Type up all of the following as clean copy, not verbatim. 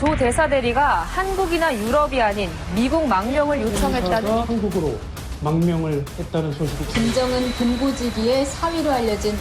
조 대사 대리가 한국이나 유럽이 아닌 미국 망명을 요청했다니. 한국으로 망명을 했다는 소식이. 김정은 본고지기의 사위로 알려진.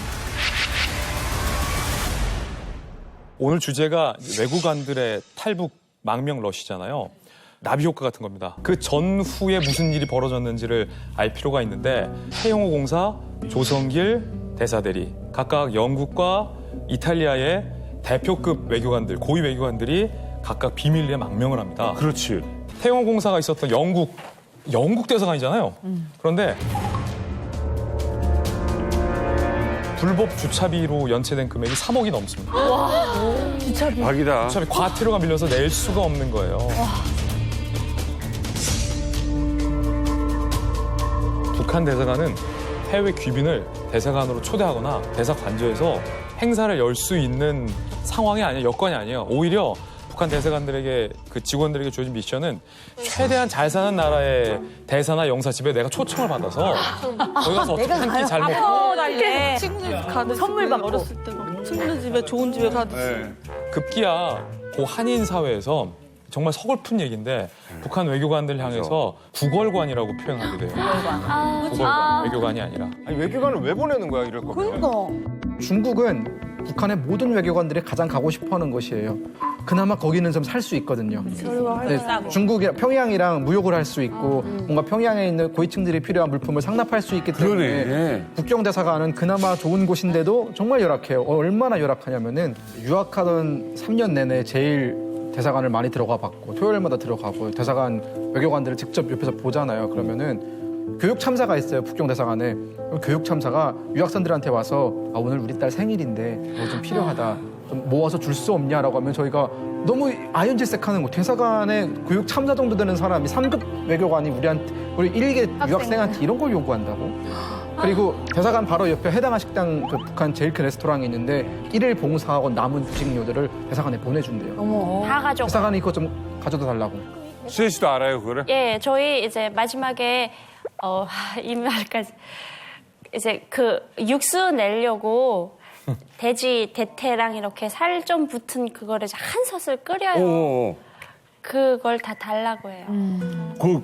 오늘 주제가 외국안들의 탈북 망명 러시잖아요. 나비 효과 같은 겁니다. 그 전후에 무슨 일이 벌어졌는지를 알 필요가 있는데 태영호 공사, 조성길 대사대리 각각 영국과 이탈리아의 대표급 외교관들, 고위 외교관들이 각각 비밀리에 망명을 합니다. 그렇지. 태영호 공사가 있었던 영국 대사관이잖아요. 그런데 불법 주차비로 연체된 금액이 3억이 넘습니다. 주차비. 박이다. 주차비 과태료가 밀려서 낼 수가 없는 거예요. 북한 대사관은 해외 귀빈을 대사관으로 초대하거나 대사관저에서 행사를 열 수 있는 상황이 아니에요. 여건이 아니에요. 오히려 북한 대사관들에게 그 직원들에게 주어진 미션은 최대한 잘 사는 나라의 대사나 영사집에 내가 초청을 받아서 거기 가서 어떻게 한 끼 잘 먹고 친구 가듯이 선물 받고 어렸을 때 막 친구 집에 좋은 집에 가듯이. 급기야 그 한인 사회에서 정말 서글픈 얘기인데 북한 외교관들 향해서 구걸관이라고 표현하게 돼요. 구걸관. 외교관이 아니라. 아니, 외교관을 왜 보내는 거야, 이럴 거면? 중국은 북한의 모든 외교관들이 가장 가고 싶어하는 곳이에요. 그나마 거기는 좀 살 수 있거든요. 네, 중국이 평양이랑 무역을 할 수 있고 뭔가 평양에 있는 고위층들이 필요한 물품을 상납할 수 있기 때문에 그러네. 국경대사관은 그나마 좋은 곳인데도 정말 열악해요. 얼마나 열악하냐면은 유학하던 3년 내내 제일 대사관을 많이 들어가 봤고 토요일마다 들어가고 대사관 외교관들을 직접 옆에서 보잖아요. 그러면은 교육 참사가 있어요. 북경 대사관에. 교육 참사가 유학생들한테 와서 오늘 우리 딸 생일인데 뭐 좀 필요하다. 좀 모아서 줄 수 없냐라고 하면 저희가 너무 아연질색하는 거. 대사관에 교육 참사 정도 되는 사람이 3급 외교관이 우리 1개 유학생한테 이런 걸 요구한다고? 그리고 대사관 바로 옆에 해당한 식당, 그 북한 제일 큰 레스토랑이 있는데 일일 봉사하고 남은 주식료들을 대사관에 보내준대요. 다 가져. 대사관이 그거 좀 가져다 달라고. 수혜 씨도 알아요, 그거를? 예, 저희 이제 마지막에 이 말까지 이제 그 육수 내려고 돼지 대퇴랑 이렇게 살 좀 붙은 그거를 한 솥을 끓여요. 오. 그걸 다 달라고 해요.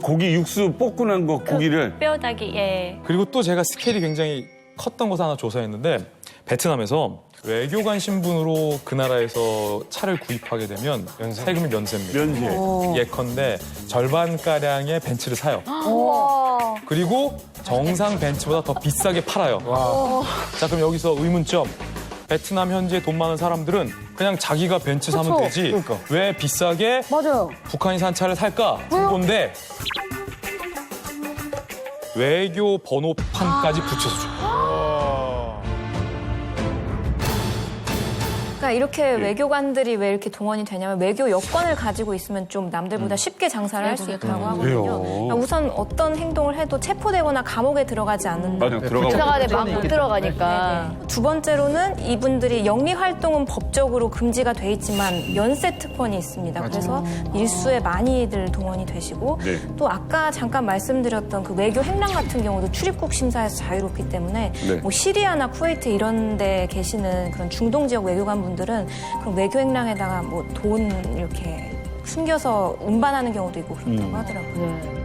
고기 육수 볶고 난 거 고기를. 뼈다귀, 예. 그리고 또 제가 스케일이 굉장히 컸던 곳 하나 조사했는데 베트남에서 외교관 신분으로 그 나라에서 차를 구입하게 되면 세금이 면세입니다. 면세. 예컨대 절반가량의 벤츠를 사요. 그리고 정상 벤츠보다 더 비싸게 팔아요. 자, 그럼 여기서 의문점. 베트남 현지에 돈 많은 사람들은 그냥 자기가 벤츠 사면 되지. 왜 비싸게 북한이 산 차를 살까? 그건데 외교 번호판까지 붙여서 줘요. 그러니까 이렇게 외교관들이 왜 이렇게 동원이 되냐면 외교 여권을 가지고 있으면 좀 남들보다 쉽게 장사를 할 수 있다고 하거든요. 그러니까 우선 어떤 행동을 해도 체포되거나 감옥에 들어가지 않는다. 맞아, 들어가고. 대사관에 막 못 들어가니까. 두 번째로는 이분들이 영리 활동은 법적으로 금지가 돼 있지만 연쇄 특권이 있습니다. 그래서 일수에 많이들 동원이 되시고 네. 또 아까 잠깐 말씀드렸던 그 외교 행랑 같은 경우도 출입국 심사에서 자유롭기 때문에 네. 뭐 시리아나 쿠웨이트 이런 데 계시는 그런 중동 지역 외교관분들은 그런 외교 행랑에다가 뭐 돈 이렇게 숨겨서 운반하는 경우도 있고 그렇다고 하더라고요.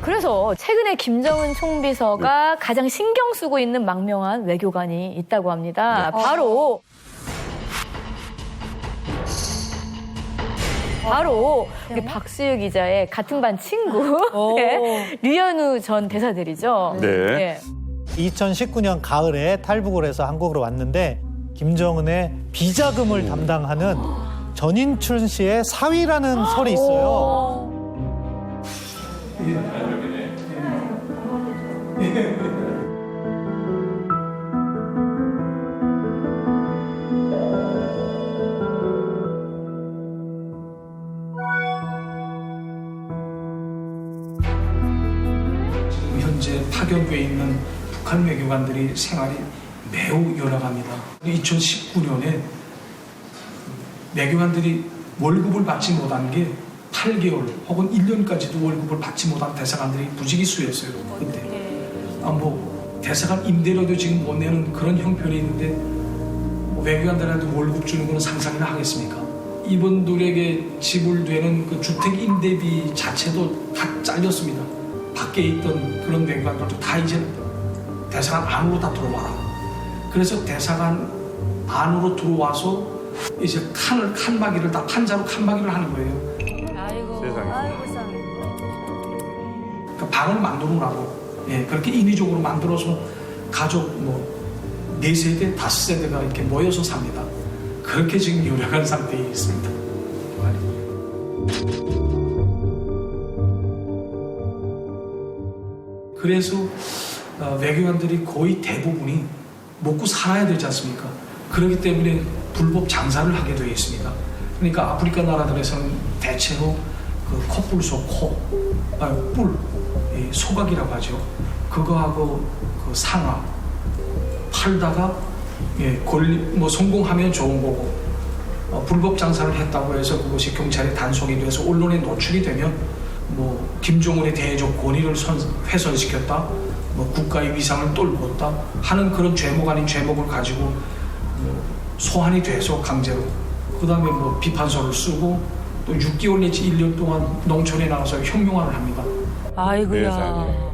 그래서 최근에 김정은 총비서가 가장 신경 쓰고 있는 망명한 외교관이 있다고 합니다. 바로 우리 박수유 기자의 같은 반 친구 네, 류현우 전 대사들이죠. 네. 2019년 가을에 탈북을 해서 한국으로 왔는데 김정은의 비자금을 담당하는 전인춘 씨의 사위라는 설이 있어요. 현재 파견부에 있는 북한 외교관들이 생활이 매우 열악합니다. 2019년에 외교관들이 월급을 받지 못한 게 8개월 혹은 1년까지도 월급을 받지 못한 대사관들이 부지기수였어요. 그때. 뭐 대사관 임대료도 지금 못 내는 그런 형편이 있는데 뭐 외교관들한테 월급 주는 거는 상상이나 하겠습니까? 이분들에게 지불되는 그 주택 임대비 자체도 다 잘렸습니다. 밖에 있던 그런 외교관들도 다 이제 대사관 안으로 다 들어와라. 그래서 대사관 안으로 들어와서 이제 칸막이를 다 판자로 칸막이를 하는 거예요. 세상에. 그 방을 만들어놓으라고. 예, 그렇게 인위적으로 만들어서 가족 뭐 4세대, 5세대가 이렇게 모여서 삽니다. 그렇게 지금 요량한 상태에 있습니다. 그래서 외교관들이 거의 대부분이 먹고 살아야 되지 않습니까? 그렇기 때문에 불법 장사를 하게 되어 있습니다. 그러니까 아프리카 나라들에서는 대체로 그 코뿔소, 뿔, 소각이라고 하죠. 그거하고 그 상아 팔다가 성공하면 좋은 거고 불법 장사를 했다고 해서 그것이 경찰에 단속이 돼서 언론에 노출이 되면 뭐 김정은의 대외적 권위를 훼손시켰다, 뭐 국가의 위상을 떨궜다 하는 그런 죄목 아닌 죄목을 가지고 뭐 소환이 돼서 강제로 그 다음에 뭐 비판서를 쓰고 또 6개월 내지 1년 동안 농촌에 나가서 혁명화를 합니다. 아이고야.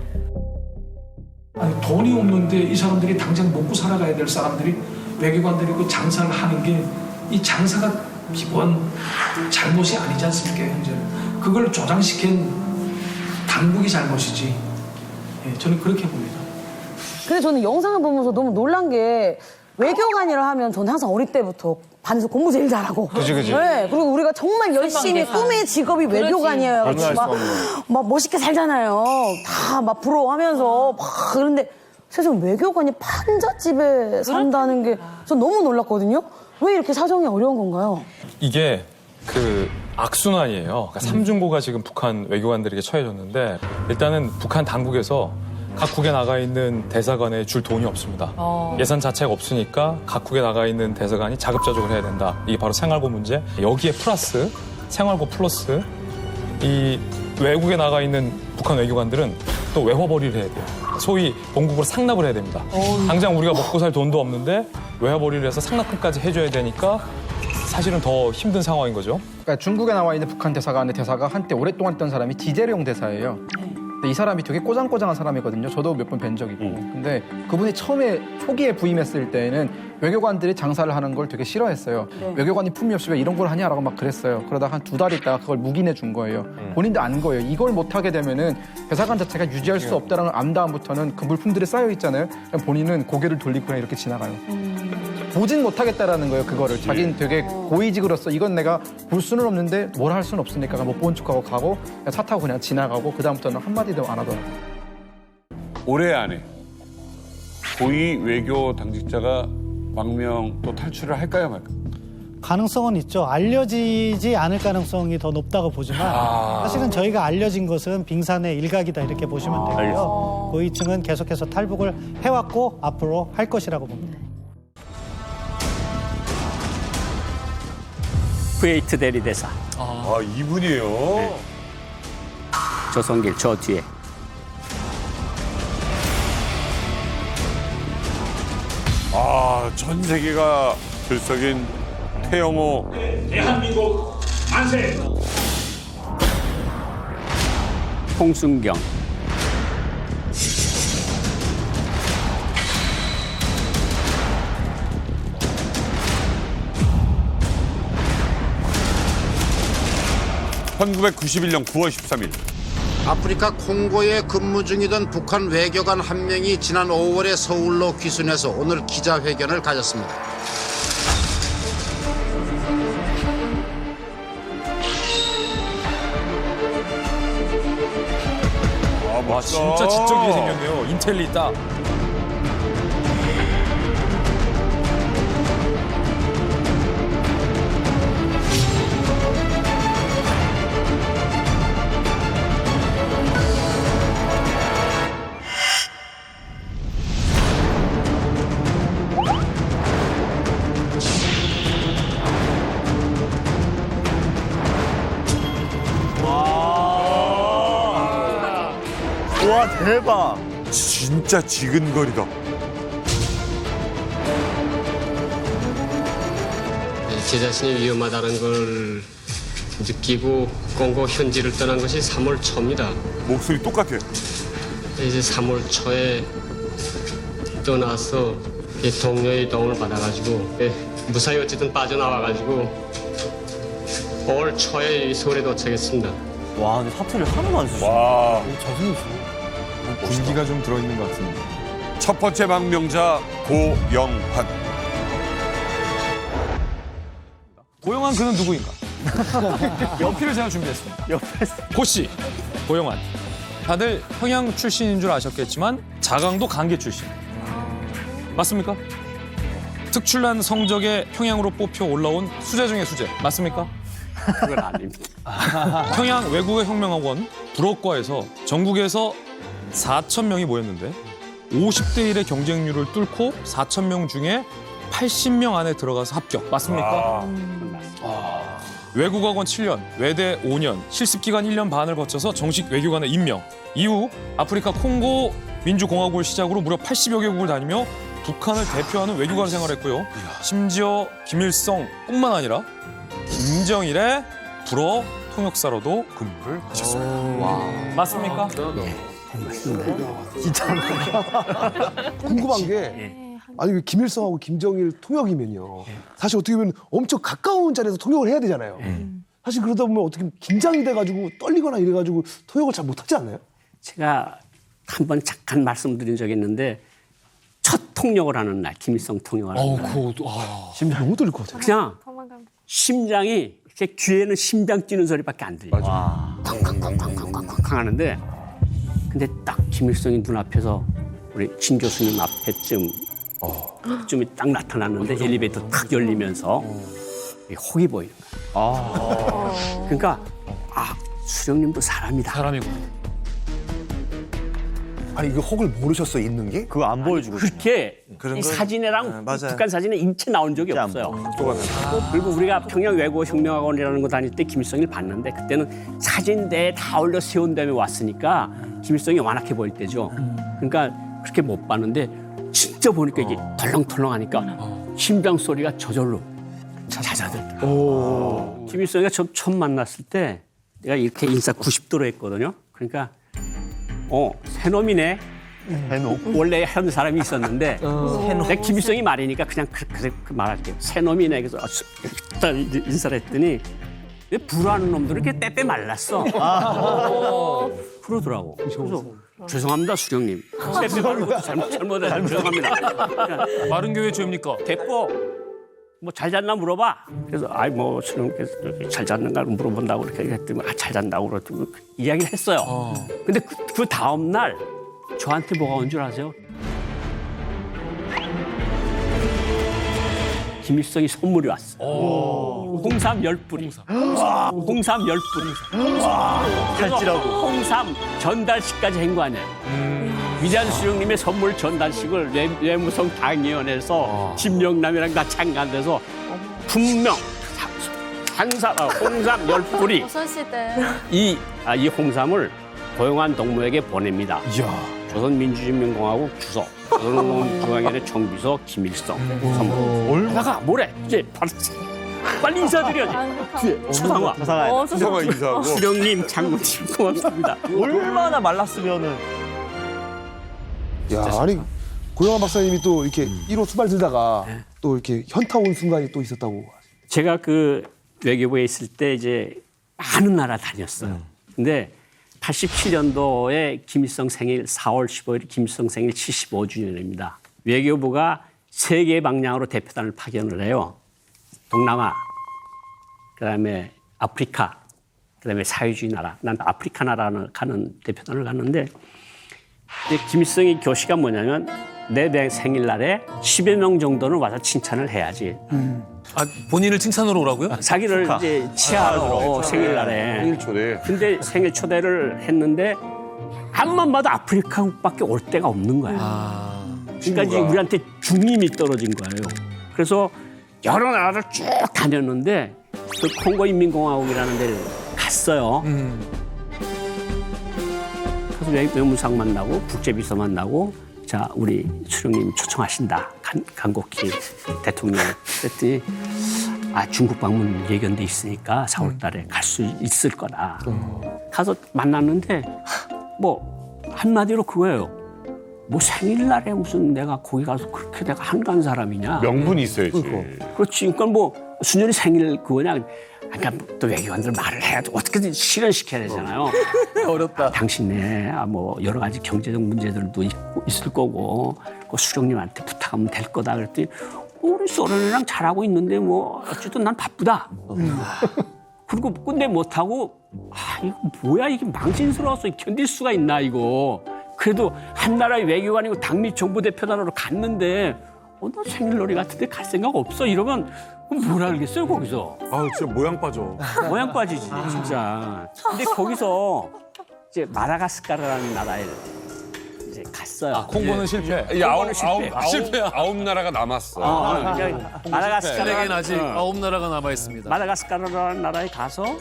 아니, 돈이 없는데 이 사람들이 당장 먹고 살아가야 될 사람들이 외교관들이 그 장사를 하는 게 이 장사가 기본 잘못이 아니지 않습니까? 현재는 그걸 조장시킨 당국이 잘못이지. 예, 저는 그렇게 봅니다. 근데 저는 영상을 보면서 너무 놀란 게 외교관이라 하면 저는 항상 어릴 때부터 반에서 공부 제일 잘하고. 그치. 네, 그리고 우리가 정말 열심히 꿈의 직업이 외교관이에요. 막 멋있게 살잖아요. 다 막 부러워하면서 막 그런데 세상 외교관이 판잣집에 산다는 게 전 너무 놀랐거든요. 왜 이렇게 사정이 어려운 건가요? 이게 그 악순환이에요. 그러니까 삼중고가 지금 북한 외교관들에게 처해졌는데 일단은 북한 당국에서 각국에 나가 있는 대사관에 줄 돈이 없습니다. 예산 자체가 없으니까 각국에 나가 있는 대사관이 자급자족을 해야 된다. 이게 바로 생활고 문제. 여기에 플러스 생활고 플러스 이 외국에 나가 있는 북한 외교관들은 또 외화벌이를 해야 돼요. 소위 본국으로 상납을 해야 됩니다. 당장 우리가 먹고 살 돈도 없는데 외화벌이를 해서 상납금까지 해줘야 되니까 사실은 더 힘든 상황인 거죠. 그러니까 중국에 나와 있는 북한 대사관의 대사가 한때 오랫동안 있던 사람이 디제룡 대사예요. 근데 이 사람이 되게 꼬장꼬장한 사람이거든요. 저도 몇 번 뵌 적이 있고. 근데 그분이 처음에 초기에 부임했을 때는 외교관들이 장사를 하는 걸 되게 싫어했어요. 외교관이 품위 없이 왜 이런 걸 하냐라고 막 그랬어요. 그러다가 한 2달 있다가 그걸 묵인해 준 거예요. 본인도 안 거예요. 이걸 못하게 되면은 대사관 자체가 유지할 수 없다는 걸 안 다음부터는 그 물품들이 쌓여 있잖아요. 그럼 본인은 고개를 돌리고 그냥 이렇게 지나가요. 보진 못하겠다라는 거예요. 그거를 자기는 되게 고위직으로서 이건 내가 볼 수는 없는데 뭘 할 수는 없으니까 못 본 척하고 가고 그냥 차 타고 그냥 지나가고 그 다음부터는 한마디도 안 하더라고요. 올해 안에 고위 외교 당직자가 망명 또 탈출을 할까요 말까? 가능성은 있죠. 알려지지 않을 가능성이 더 높다고 보지만 사실은 저희가 알려진 것은 빙산의 일각이다 이렇게 보시면 되고요. 고위층은 계속해서 탈북을 해왔고 앞으로 할 것이라고 봅니다. 쿠웨이트 대리대사 아 이분이에요? 조성길 저 뒤에 아 전 세계가 들썩인 태영호 대한민국 만세! 홍순경 (1991년 9월 13일) 아프리카 콩고에 근무 중이던 북한 외교관 한 명이 지난 5월에 서울로 귀순해서 오늘 기자회견을 가졌습니다. 와 진짜 지적이게 생겼네요. 인텔리 딱. 와 대박 진짜 지근거리다. 제 자신이 위험하다는 걸 느끼고 콩고 현지를 떠난 것이 3월 초입니다. 목소리 똑같아. 이제 3월 초에 떠나서 동료의 도움을 받아가지고 무사히 어쨌든 빠져나와가지고 5월 초에 서울에 도착했습니다. 와, 근데 사투리를 하나도 안 쓰시네. 와. 군기가 좀 들어있는 것 같은데. 첫 번째 망명자 고영환. 고영환 그는 누구인가? 연필을 제가 준비했습니다. 고씨, 고영환. 다들 평양 출신인 줄 아셨겠지만 자강도 강계 출신. 맞습니까? 특출난 성적에 평양으로 뽑혀 올라온 수재 중의 수재. 맞습니까? 그건 아닙니다. 평양 외국어 혁명학원 불어과에서 전국에서 4,000명이 모였는데 50대 1의 경쟁률을 뚫고 4,000명 중에 80명 안에 들어가서 합격. 맞습니까? 외국어학원 7년, 외대 5년, 실습기간 1년 반을 거쳐서 정식 외교관에 임명. 이후 아프리카 콩고 민주공화국을 시작으로 무려 80여 개국을 다니며 북한을 대표하는 외교관 생활을 했고요. 심지어 김일성뿐만 아니라 김정일의 불어 통역사로도 근무를 하셨습니다. 맞습니까? 네, 맞습니다. 진짜 궁금한 게 아니 김일성하고 김정일 통역이면요. 사실 어떻게 보면 엄청 가까운 자리에서 통역을 해야 되잖아요. 사실 그러다 보면 어떻게 긴장이 돼가지고 떨리거나 이래가지고 통역을 잘 못하지 않나요? 제가 한 번 잠깐 말씀드린 적이 있는데 첫 통역을 하는 날, 김일성 통역을 하는 날. 심장 너무 떨릴 것 같아요. 그냥 심장이 제 귀에는 심장 뛰는 소리밖에 안 들려요. 쾅쾅쾅쾅쾅쾅 하는데 근데 딱 김일성이 눈앞에서 우리 진 교수님 앞에쯤 쯤이 딱 나타났는데 엘리베이터 탁 열리면서 혹이 보이는 거야. 그러니까 수령님도 사람이다. 사람이고. 아니 이거 혹을 모르셨어 있는 게? 그거 안 보여주고 그렇게 그런 이 건- 사진이랑 맞아요. 북한 사진에 인체 나온 적이 없어요. 그리고 우리가 평양 외국어 혁명학원이라는 거 다닐 때 김일성을 봤는데 그때는 사진대에 다 올려 세운 다음에 왔으니까 김일성이 완악해 보일 때죠. 그러니까 그렇게 못 봤는데 진짜 보니까 이게 덜렁덜렁하니까 심장 소리가 저절로 잦아들더라고요. 김일성이가 처음 만났을 때 내가 이렇게 인사 90도로 했거든요. 그러니까 새놈이네. 원래 한 사람이 있었는데 내가 김일성이 말이니까 그냥 그렇게 말할게요. 새놈이네. 그래서 일단 인사를 했더니 왜 불화하는 놈들은 이렇게 빼빼 말랐어. 그러더라고. 그래서 죄송합니다 수령님. 빼빼 말른 것도 잘못했어요. 죄송합니다. 마른 교회 죄입니까? 됐고 뭐 잘 잤나 물어봐. 그래서 뭐 수령께서 잘 잤는가 물어본다고 그렇게 했더니 잘 잔다고 그랬더니 이야기를 했어요. 근데 그 다음 날 저한테 뭐가 온 줄 아세요? 김일성이 선물이 왔어. 홍삼 10뿌리. 홍삼 10뿌리. 살찌라고. 홍삼 전달식까지 한 거 아니에요. 위대한 수령님의 선물 전달식을 외무성 당위원회에서 김영남이랑 같이 한간돼서 분명 홍삼 10뿌리. 조선시대. 이 홍삼을 고영환 동무에게 보냅니다. 조선민주주의인민공화국 주석, 조선중앙위원회 정비서 김일성 선물. 그러다가 뭐래? 이제 빨리 인사드려야지. 수상화. 수상화 인사하고. 수령님, 장군님 고맙습니다. 얼마나 말랐으면은. 야 아니 고영환 박사님이 또 이렇게 1호 수발 들다가 또 이렇게 현타 온 순간이 또 있었다고. 제가 그 외교부에 있을 때 이제 많은 나라 다녔어요. 근데 87년도에 김일성 생일 4월 15일 김일성 생일 75주년입니다. 외교부가 세 개의 방향으로 대표단을 파견을 해요. 동남아, 그다음에 아프리카, 그다음에 사회주의 나라. 난 아프리카 나라를 가는 대표단을 갔는데 이제 김일성의 교시가 뭐냐면 내 생일날에 10여 명 정도는 와서 칭찬을 해야지. 본인을 칭찬으로 오라고요? 자기를 이제 치하로 생일날에. 생일 초대. 근데 생일 초대를 했는데 앞만 봐도 아프리카국밖에 올 데가 없는 거야. 그러니까 이제 우리한테 중임이 떨어진 거예요. 그래서 여러 나라를 쭉 다녔는데 그 콩고 인민공화국이라는 데를 갔어요. 그래서 외무상 만나고 국제비서 만나고 자, 우리 수령님 초청하신다. 강국희 대통령. 그랬더니 중국 방문 예견돼 있으니까 4월 달에 갈 수 있을 거다. 가서 만났는데 뭐 한마디로 그거예요. 뭐 생일날에 무슨 내가 거기 가서 그렇게 내가 한가한 사람이냐. 명분이 있어야지. 그렇지. 그러니까 뭐 순전히 생일 그거냐. 그러니까 또 외교관들 말을 해야지 어떻게든 실현시켜야 되잖아요. 어렵다. 당신네 뭐 여러 가지 경제적 문제들도 있을 거고 그 수령님한테 부탁하면 될 거다. 그랬더니 우리 소련이랑 잘하고 있는데 뭐 어쨌든 난 바쁘다. 그리고 끝내 못하고 이거 뭐야 이게 망신스러워서 견딜 수가 있나 이거. 그래도 한 나라의 외교관이고 당미 정보대표단으로 갔는데 너 생일놀이 같은데 갈 생각 없어 이러면 뭘 알겠어요 거기서. 진짜 모양 빠져. 모양 빠지지 진짜. 근데 거기서 이제 마다가스카르라는 나라에 이제 갔어요. 콩고는 실패. 아홉 나라가 남았어. 마다가스카르는 아직 9나라가 남아 있습니다. 마다가스카르라는 나라에 가서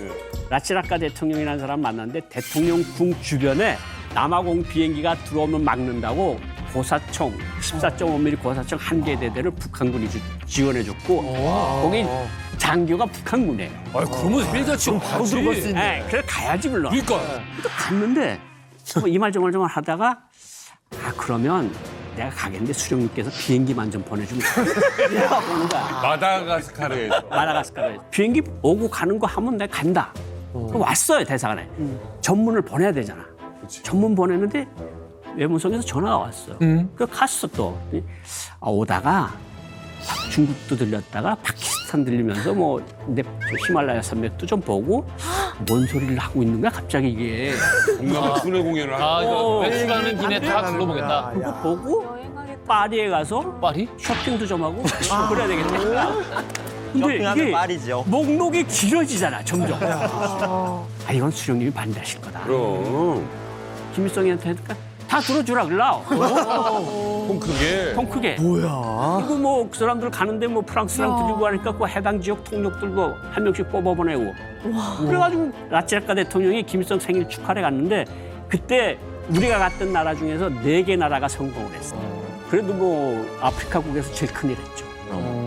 라치라카 대통령이라는 사람 만났는데 대통령 궁 주변에 남아공 비행기가 들어오면 막는다고 고사총 14.5mm 고사총 한 개 대대를 북한군이 지원해줬고 거기 장교가 북한군이에요. 그러면 일자 지금 바로 들어갈 수 있네. 네, 그래 가야지 물론. 그러니까. 또 갔는데 이 말 저말 하다가 그러면 내가 가겠는데 수령님께서 비행기만 좀 보내주면 마다가스카르에서. 마다가스카르에 비행기 오고 가는 거 하면 내가 간다. 그럼 왔어요 대사관에. 전문을 보내야 되잖아. 전문 보내는데 외무성에서 전화가 왔어. 그래서 갔어 또. 오다가 중국도 들렸다가 파키스탄 들리면서 뭐 히말라야 산맥도 좀 보고 뭔 소리를 하고 있는 거야 갑자기 이게. 동남아 순회 공연을 하고. 외출 가는 김에 다 둘러보겠다. 그거 보고 파리에 가서 쇼핑도 좀 하고 그래야 되겠다. 근데 이게 말이죠. 목록이 길어지잖아 점점. 이건 수령님이 반대하실 거다. 그럼. 김일성이한테 하니까 다 들어주라 그러라. 통 크게. 뭐야? 그리고 뭐 그 사람들 가는데 뭐 프랑스랑 들리고 가니까 그 해당 지역 통역들 뭐 한 명씩 뽑아보내고. 그래가지고 라치라카 대통령이 김일성 생일 축하를 갔는데 그때 우리가 갔던 나라 중에서 4개 나라가 성공을 했어. 그래도 뭐 아프리카국에서 제일 큰일 했죠.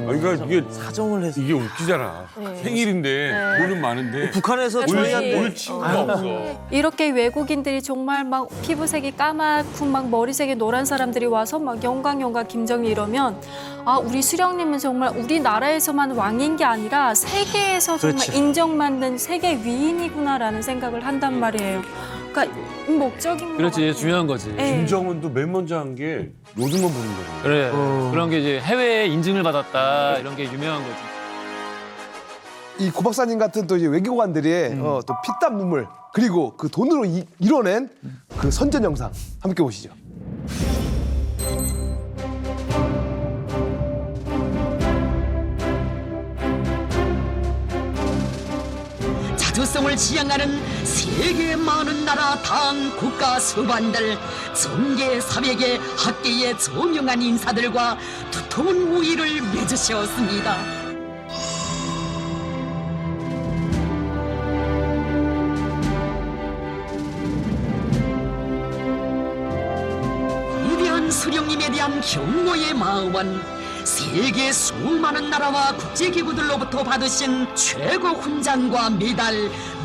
그러니까 이게 사정을 해서 이게 웃기잖아. 생일인데 돈은 많은데 북한에서 올 친구가 없어. 이렇게 외국인들이 정말 막 피부색이 까맣고 막 머리색이 노란 사람들이 와서 막 영광 김정일 이러면 우리 수령님은 정말 우리나라에서만 왕인 게 아니라 세계에서 정말 인정받는 세계 위인이구나라는 생각을 한단 말이에요. 그러니까 목적인 그렇지 중요한 거지. 김정은도 맨 먼저 한 게 요즘만 보는 거야. 그래. 그런 게 이제 해외에 인증을 받았다 이런 게 유명한 거지. 이 고 박사님 같은 또 이제 외교관들의 또 피땀 눈물 그리고 그 돈으로 이뤄낸 그 선전 영상 함께 보시죠. 자주성을 지향하는 세계 많은 나라 당 국가 수반들 정계 사백의 학계의 조명한 인사들과 두터운 우위를 맺으셨습니다. 위대한 수령님에 대한 경고의 마음은 세계 수많은 나라와 국제기구들로부터 받으신 최고 훈장과 메달,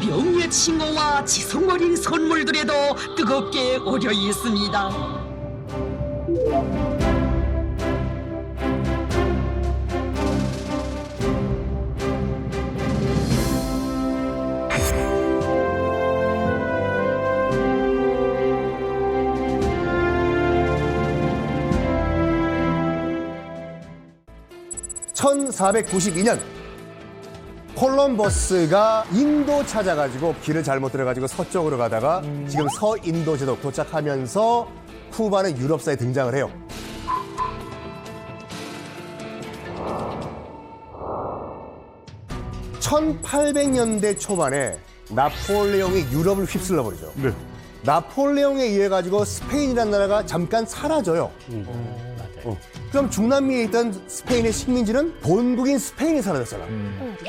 명예 칭호와 지성 어린 선물들에도 뜨겁게 오려 있습니다. (1492년) 콜럼버스가 인도 찾아가지고 길을 잘못 들어가지고 서쪽으로 가다가 지금 서인도제도 도착하면서 쿠바는 유럽사에 등장을 해요. (1800년대) 초반에 나폴레옹이 유럽을 휩쓸러 버리죠. 나폴레옹에 의해 가지고 스페인이라는 나라가 잠깐 사라져요. 그럼 중남미에 있던 스페인의 식민지는 본국인 스페인이 사라졌잖아.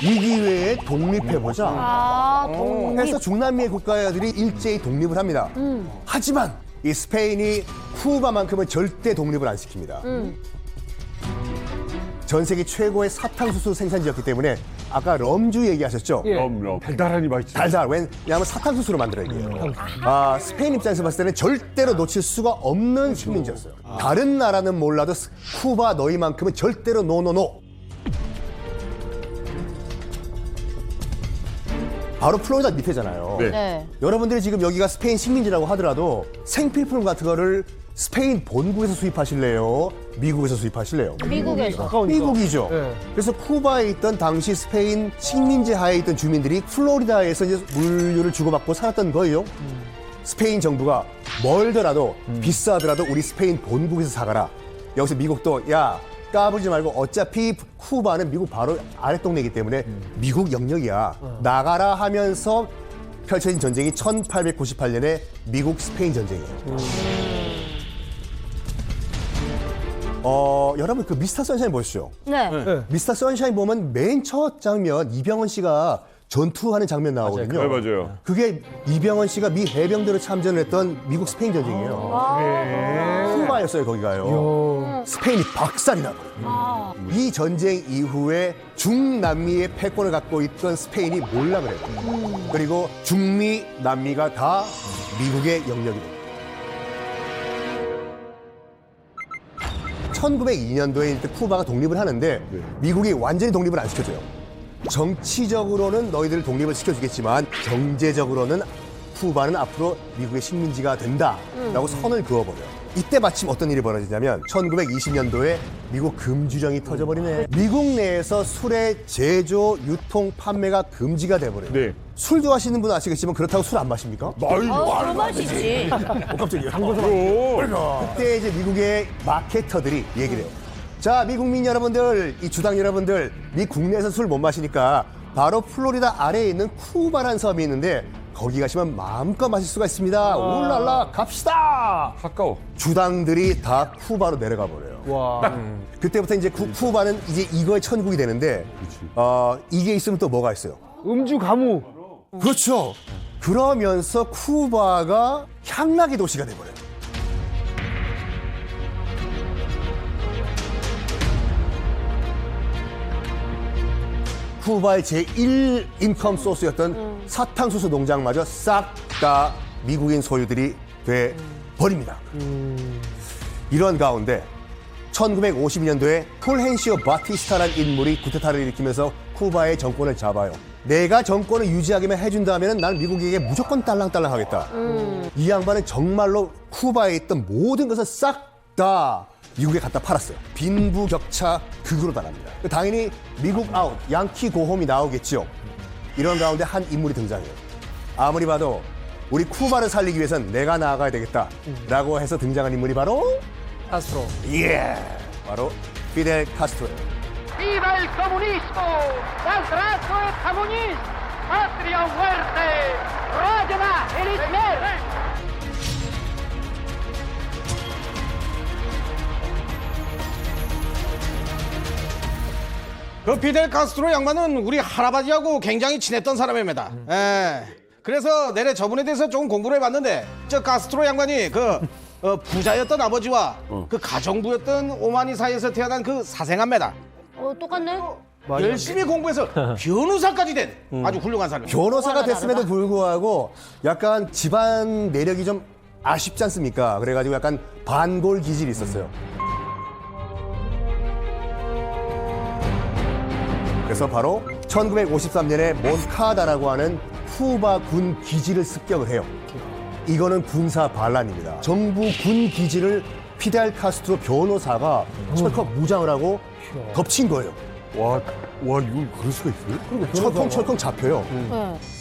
이 기회에 독립해보자. 독립. 해서 중남미의 국가들이 일제히 독립을 합니다. 하지만 이 스페인이 쿠바만큼은 절대 독립을 안 시킵니다. 전 세계 최고의 사탕수수 생산지였기 때문에 아까 럼주 얘기하셨죠? 럼. 달달하니 맛있지. 달달. 왜냐하면 사탕수수로 만들어야 스페인 입장에서 봤을 때는 절대로 놓칠 수가 없는 식민지였어요. 다른 나라는 몰라도 쿠바 너희만큼은 절대로 노노노. 바로 플로리다 밑에잖아요. 네. 여러분들이 지금 여기가 스페인 식민지라고 하더라도 생필품 같은 거를 스페인 본국에서 수입하실래요? 미국에서 수입하실래요? 미국에서. 미국이죠. 그래서 쿠바에 있던 당시 스페인 식민지 하에 있던 주민들이 플로리다에서 이제 물류를 주고받고 살았던 거예요. 스페인 정부가 멀더라도 비싸더라도 우리 스페인 본국에서 사가라. 여기서 미국도 야 까불지 말고 어차피 쿠바는 미국 바로 아랫동네이기 때문에 미국 영역이야. 나가라 하면서 펼쳐진 전쟁이 1898년에 미국 스페인 전쟁이에요. 여러분 그 미스터 선샤인 보시죠. 네. 미스터 선샤인 보면 맨 첫 장면 이병헌 씨가 전투하는 장면 나오거든요. 네, 맞아요. 그게 이병헌 씨가 미 해병대로 참전을 했던 미국 스페인 전쟁이에요. 쿠바였어요 거기가요. 스페인이 박살이 나버려요. 이 전쟁 이후에 중남미의 패권을 갖고 있던 스페인이 몰라 그래요. 그리고 중미, 남미가 다 미국의 영역이 됩니다. 1902년도에 쿠바가 독립을 하는데 미국이 완전히 독립을 안 시켜줘요. 정치적으로는 너희들을 독립을 시켜주겠지만 경제적으로는 쿠바는 앞으로 미국의 식민지가 된다라고 선을 그어버려요. 이때 마침 어떤 일이 벌어지냐면 1920년도에 미국 금주정이 터져버리네. 미국 내에서 술의 제조, 유통, 판매가 금지가 돼버려요. 술 좋아하시는 분은 아시겠지만 그렇다고 술 안 마십니까? 술 마시지. 깜짝이야. 그때 이제 미국의 마케터들이 얘기를 해요. 자, 미국민 여러분들, 이 주당 여러분들, 미 국내에서 술 못 마시니까 바로 플로리다 아래에 있는 쿠바라는 섬이 있는데 거기 가시면 마음껏 마실 수가 있습니다. 울랄라 갑시다. 가까워. 주당들이 다 쿠바로 내려가 버려요. 그때부터 이제 쿠바는 이제 이거의 천국이 되는데 이게 있으면 또 뭐가 있어요? 음주 가무. 그렇죠. 그러면서 쿠바가 향락의 도시가 돼버려요. 쿠바의 제1 인컴 소스였던 사탕수수 농장마저 싹 다 미국인 소유들이 돼 버립니다. 이런 가운데 1952년도에 폴헨시오 바티스타라는 인물이 쿠데타를 일으키면서 쿠바의 정권을 잡아요. 내가 정권을 유지하기만 해준다면 나는 미국에게 무조건 딸랑딸랑 하겠다. 이 양반은 정말로 쿠바에 있던 모든 것을 싹 다 미국에 갖다 팔았어요. 빈부격차 극으로 달합니다. 당연히 미국 아웃, 양키 고홈이 나오겠죠. 이런 가운데 한 인물이 등장해요. 아무리 봐도 우리 쿠바를 살리기 위해선 내가 나아가야 되겠다라고 해서 등장한 인물이 바로 카스트로. 예, 바로 피델 카스트로예요. ¡Viva el comunismo! ¡Las razo el comunismo! ¡Patria muerte! ¡Rayana el Ismer! 그 피델 카스트로 양반은 우리 할아버지하고 굉장히 친했던 사람입니다. 예. 그래서 내래 저분에 대해서 조금 공부를 해봤는데 저 카스트로 양반이 부자였던 아버지와 그 가정부였던 오마니 사이에서 태어난 그 사생아입니다. 똑같네. 열심히 공부해서 변호사까지 된 아주 훌륭한 사람. 변호사가 됐음에도 불구하고 약간 집안 내력이 좀 아쉽지 않습니까? 그래가지고 약간 반골 기질이 있었어요. 그래서 바로 1953년에 몬카다라고 하는 쿠바 군 기지를 습격을 해요. 이거는 군사 반란입니다. 정부 군 기지를 피델 카스트로 변호사가 철컥 무장을 하고 덮친 거예요. 와, 이거 그럴 수가 있어요? 철컹철컹 잡혀요.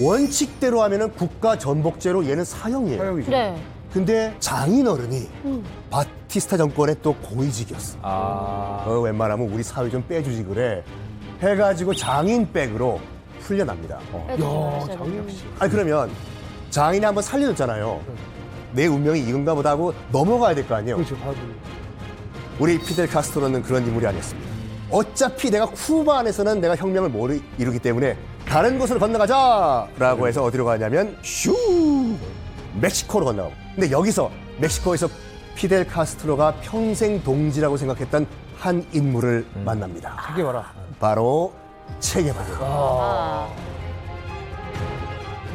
원칙대로 하면은 국가 전복죄로 얘는 사형이에요. 네. 근데 장인어른이 바티스타 정권의 또 고위직이었어. 웬만하면 우리 사회 좀 빼주지 그래. 해가지고 장인백으로 풀려납니다. 아니 그러면 장인이 한번 살려줬잖아요. 내 운명이 이건가 보다 하고 넘어가야 될 거 아니에요. 그렇죠. 우리 피델 카스트로는 그런 인물이 아니었습니다. 어차피 내가 쿠바 안에서는 내가 혁명을 못 이루기 때문에 다른 곳으로 건너가자라고 해서 어디로 가냐면 슈 멕시코로 건너가고. 근데 여기서 멕시코에서 피델 카스트로가 평생 동지라고 생각했던 한 인물을 만납니다. 체게바라. 바로 체게바라.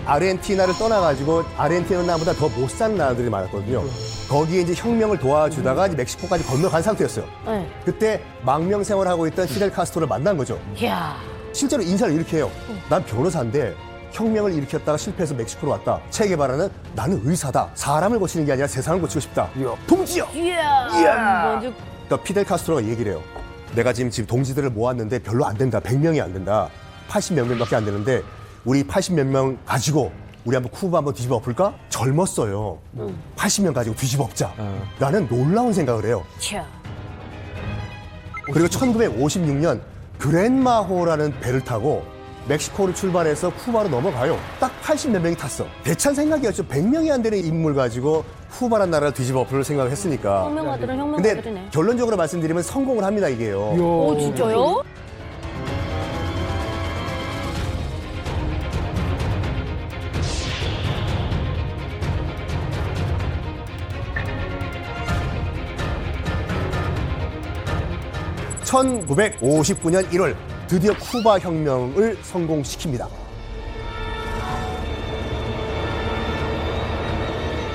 아르헨티나를 떠나가지고 아르헨티나 나라보다 더 못 사는 나라들이 많았거든요. 거기에 이제 혁명을 도와주다가 이제 멕시코까지 건너간 상태였어요. 네. 그때 망명 생활하고 있던 피델 카스트로를 만난 거죠. 이야. 실제로 인사를 이렇게 해요. 난 변호사인데 혁명을 일으켰다가 실패해서 멕시코로 왔다. 체게바라는 나는 의사다. 사람을 고치는 게 아니라 세상을 고치고 싶다. 동지여! 이야! 그러니까 피델 카스트로가 얘기를 해요. 내가 지금 동지들을 모았는데 별로 안 된다. 100명이 안 된다. 80몇 명밖에 안 되는데 우리 80몇 명 가지고 우리 한번 쿠바 한번 뒤집어 엎을까? 젊었어요. 80명 가지고 뒤집어 엎자. 라는 놀라운 생각을 해요. 그리고 1956년 그랜마호라는 배를 타고 멕시코를 출발해서 쿠바로 넘어가요. 딱 80몇 명이 탔어. 대찬 생각이었죠. 100명이 안 되는 인물 가지고 쿠바란 나라를 뒤집어 엎을 생각을 했으니까. 혁명가들은 혁명가들이네. 근데 결론적으로 말씀드리면 성공을 합니다, 이게요. 오, 진짜요? (1959년 1월) 드디어 쿠바 혁명을 성공시킵니다.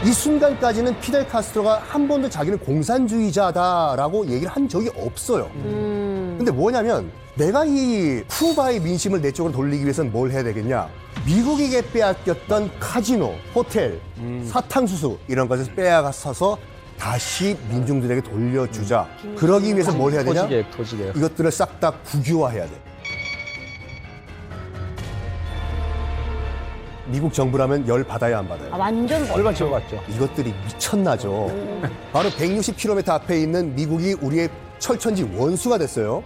이 순간까지는 피델 카스트로가 한 번도 자기는 공산주의자다라고 얘기를 한 적이 없어요. 근데 뭐냐면 내가 이 쿠바의 민심을 내 쪽으로 돌리기 위해서는 뭘 해야 되겠냐. 미국에게 빼앗겼던 카지노, 호텔, 사탕수수 이런 것을 빼앗아서 다시 민중들에게 돌려주자. 그러기 위해서 뭘 해야 되냐? 토지개혁. 이것들을 싹 다 국유화해야 돼. 미국 정부라면 열 받아야 안 받아요? 완전 얼마 지어봤죠. 이것들이 미쳤나죠. 바로 160km 앞에 있는 미국이 우리의 철천지 원수가 됐어요.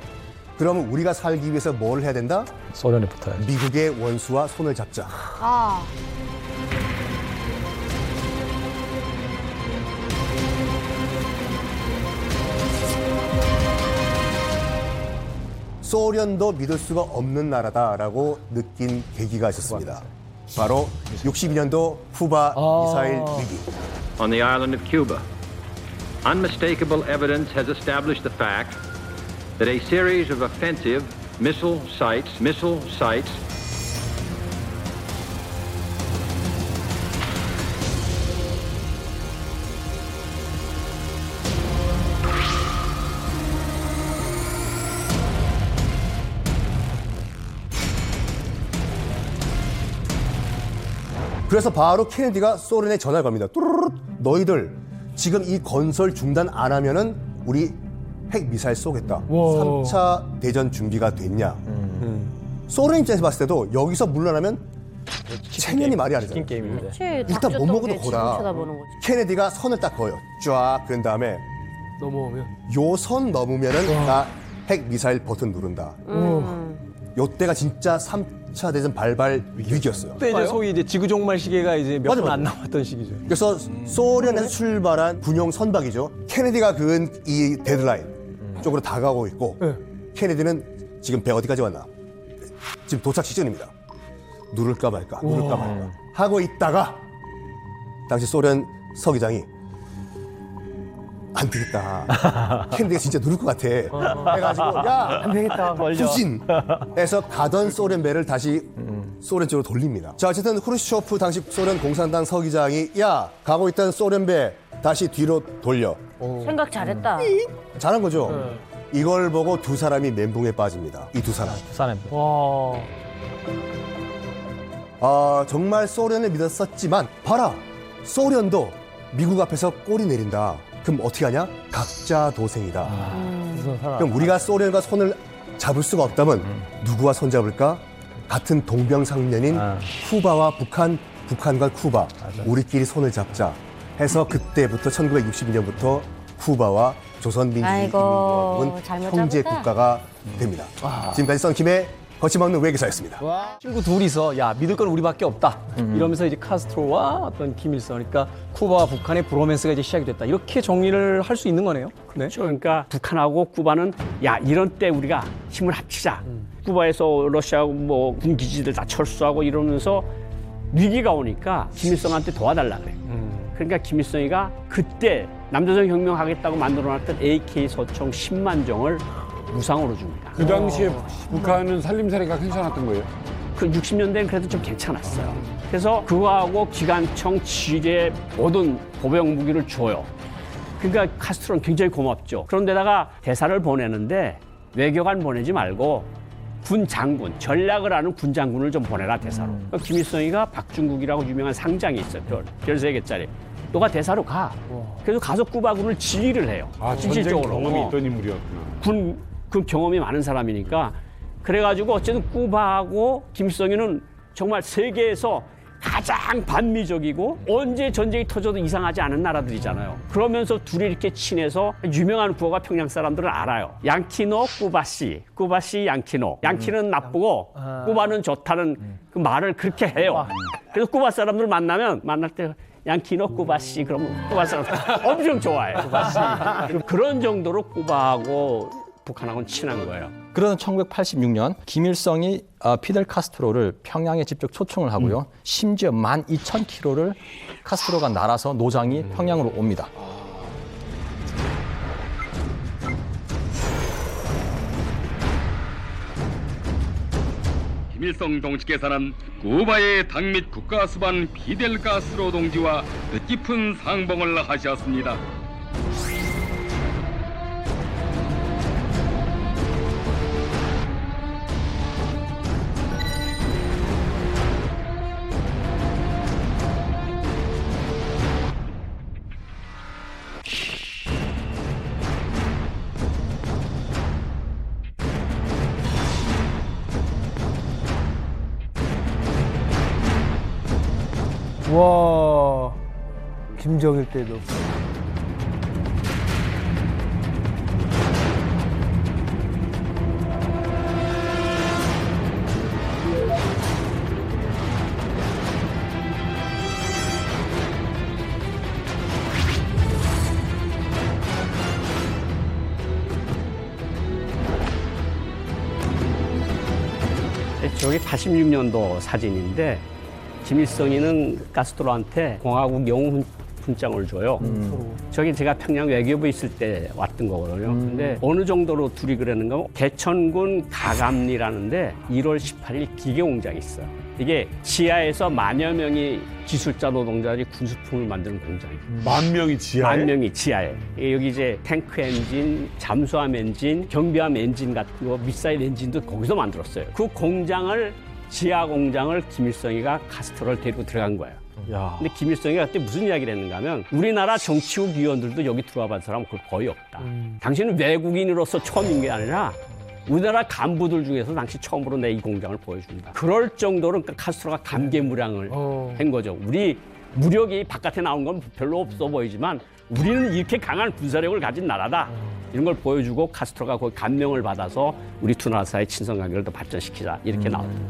그러면 우리가 살기 위해서 뭘 해야 된다? 소련에 붙어야지. 미국의 원수와 손을 잡자. 소련도 믿을 수가 없는 나라다라고 느낀 계기가 있었습니다. 바로 62년도 쿠바 미사일 위기. On the island of Cuba, unmistakable evidence has established the fact that a series of offensive missile sites 그래서 바로 케네디가 소련에 전화를 겁니다. 뚜루룩 너희들 지금 이 건설 중단 안 하면은 우리 핵 미사일 쏘겠다. 3차 대전 준비가 됐냐. 소련 입장에서 봤을 때도 여기서 물러나면 체면이 말이 안 되잖아요. 일단 못 먹어도 거라. 케네디가 선을 딱 그어요. 쫙 그런 다음에 넘어오면 요 선 넘으면은 나 핵 미사일 버튼 누른다. 요때가 진짜 3차 대전 발발 위기였어요. 그때 이제 소위 이제 지구종말 시계가 이제 몇 분 안 남았던 시기죠. 그래서 소련에서 출발한 군용 선박이죠. 케네디가 그은 이 데드라인 쪽으로 다가오고 있고 케네디는 지금 배 어디까지 왔나? 지금 도착 직전입니다. 누를까 말까 하고 있다가 당시 소련 서기장이 안 되겠다. 케네디가 진짜 누를 것 같아. 해가지고 야 안 되겠다. 후진해서 가던 소련 배를 다시 소련 쪽으로 돌립니다. 자 어쨌든 후르시초프 당시 소련 공산당 서기장이 야 가고 있던 소련 배 다시 뒤로 돌려. 생각 잘했다. 잘한 거죠. 이걸 보고 두 사람이 멘붕에 빠집니다. 이 두 사람. 정말 소련을 믿었었지만 봐라 소련도 미국 앞에서 꼬리 내린다. 그럼 어떻게 하냐? 각자 도생이다. 그럼 우리가 소련과 손을 잡을 수가 없다면 누구와 손 잡을까? 같은 동병상련인 쿠바와 북한, 북한과 쿠바. 우리끼리 손을 잡자 해서 그때부터 1962년부터 쿠바와 조선민주주의인민공화국은 형제 국가가 됩니다. 지금까지 썬킴의 거침없는 외교사였습니다. 친구 둘이서 야 믿을 건 우리밖에 없다 이러면서 이제 카스트로와 어떤 김일성 그러니까 쿠바와 북한의 브로맨스가 이제 시작이 됐다 이렇게 정리를 할 수 있는 거네요. 네. 그러니까 북한하고 쿠바는 야 이런 때 우리가 힘을 합치자. 쿠바에서 러시아하고 뭐 군기지들 다 철수하고 이러면서 위기가 오니까 김일성한테 도와달라 그래. 그러니까 김일성이가 그때 남조선 혁명하겠다고 만들어놨던 AK 소총 10만 정을 무상으로 줍니다. 그 당시에 북한은 살림살이가 괜찮았던 거예요? 그 60년대는 그래도 좀 괜찮았어요. 그래서 그거하고 기관총 지뢰 모든 보병 무기를 줘요. 그러니까 카스트로는 굉장히 고맙죠. 그런데다가 대사를 보내는데 외교관 보내지 말고 군 장군, 전략을 아는 군 장군을 좀 보내라 대사로. 그러니까 김일성이가 박중국이라고 유명한 상장이 있어요. 별 3개짜리. 너가 대사로 가. 그래서 가서 쿠바군을 지휘를 해요. 전쟁 실질적으로. 경험이 있던 인물이었구나. 그 경험이 많은 사람이니까 그래가지고 어쨌든 쿠바하고 김일성이는 정말 세계에서 가장 반미적이고 언제 전쟁이 터져도 이상하지 않은 나라들이잖아요. 그러면서 둘이 이렇게 친해서 유명한 구호가 평양 사람들은 알아요. 양키노 꾸바시, 꾸바시 양키노. 양키는 나쁘고 꾸바는 좋다는 그 말을 그렇게 해요. 그래서 쿠바 사람들 만날 때 양키노 꾸바시 그러면 쿠바 사람들 엄청 좋아해요. 꾸바시. 그런 정도로 쿠바하고 북한하고는 친한 거예요. 그러던 1986년 김일성이 피델 카스트로를 평양에 직접 초청을 하고요. 심지어 12,000km를 카스트로가 날아서 노장이 평양으로 옵니다. 김일성 동지께서는 쿠바의 당 및 국가수반 피델 카스트로 동지와 뜻깊은 상봉을 하셨습니다. 와, 김정일 때도. 저기 86년도 사진인데 김일성이는 카스트로한테 공화국 영웅 훈장을 줘요. 저기 제가 평양 외교부에 있을 때 왔던 거거든요. 근데 어느 정도로 둘이 그랬는가? 개천군 가감리라는데 1월 18일 기계 공장이 있어요. 이게 지하에서 만여 명이 기술자 노동자들이 군수품을 만드는 공장이에요. 10,000명이 지하에? 10,000명이 지하에. 여기 이제 탱크 엔진, 잠수함 엔진, 경비함 엔진 같은 거, 미사일 엔진도 거기서 만들었어요. 그 공장을 지하 공장을 김일성이가 카스트로를 데리고 들어간 거예요. 근데 김일성이가 그때 무슨 이야기를 했는가 하면 우리나라 정치국 위원들도 여기 들어와 본 사람은 거의 없다. 당신은 외국인으로서 처음인 게 아니라 우리나라 간부들 중에서 당시 처음으로 내 이 공장을 보여준다. 그럴 정도로 카스트로가 감개무량을 한 거죠. 우리 무력이 바깥에 나온 건 별로 없어 보이지만 우리는 이렇게 강한 군사력을 가진 나라다. 이런 걸 보여주고 카스트로가 거기 감명을 받아서 우리 두 나라 사이의 친선관계를 더 발전시키자 이렇게 나옵니다.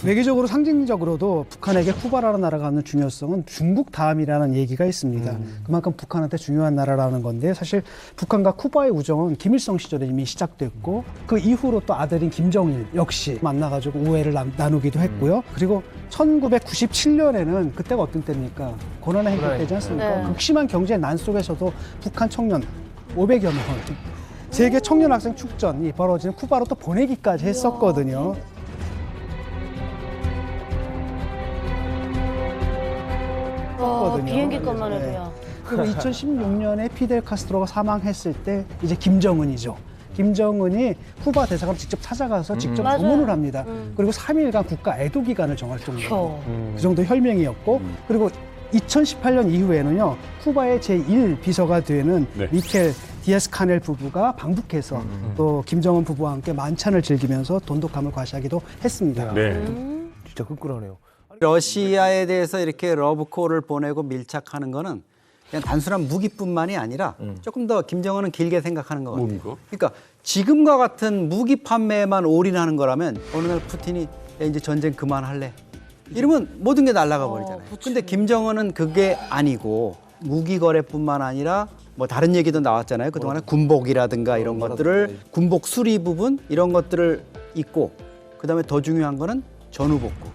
외교적으로 상징적으로도 북한에게 쿠바라는 나라가 갖는 중요성은 중국 다음이라는 얘기가 있습니다. 그만큼 북한한테 중요한 나라라는 건데 사실 북한과 쿠바의 우정은 김일성 시절에 이미 시작됐고 그 이후로 또 아들인 김정일 역시 만나가지고 우애를 나누기도 했고요. 그리고 1997년에는 그때가 어떤 때입니까? 고난의 행군 때지 않습니까? 극심한 경제 난 속에서도 북한 청년 500여 명 세계 청년 학생 축전이 벌어지는 쿠바로 또 보내기까지 했었거든요. 비행기 값만 해도요. 그리고 2016년에 피델 카스트로가 사망했을 때 이제 김정은이죠. 김정은이 쿠바 대사관을 직접 찾아가서 직접 조문을 합니다. 그리고 3일간 국가 애도 기간을 정할 정도로 그 정도 혈맹이었고 그리고 2018년 이후에는요 쿠바의 제1 비서가 되는 미켈 디아스 카넬 부부가 방북해서 또 김정은 부부와 함께 만찬을 즐기면서 돈독함을 과시하기도 했습니다. 진짜 끈끈하네요. 러시아에 대해서 이렇게 러브콜을 보내고 밀착하는 거는 그냥 단순한 무기뿐만이 아니라 조금 더 김정은은 길게 생각하는 것 같아요. 뭡니까? 그러니까 지금과 같은 무기 판매에만 올인하는 거라면 어느 날 푸틴이 야, 이제 전쟁 그만할래. 이러면 모든 게 날아가 버리잖아요. 근데 김정은은 그게 아니고 무기 거래뿐만 아니라 뭐 다른 얘기도 나왔잖아요. 그동안에 군복이라든가 이런 것들을 군복 수리 부분 이런 것들을 입고 그다음에 더 중요한 거는 전후복구.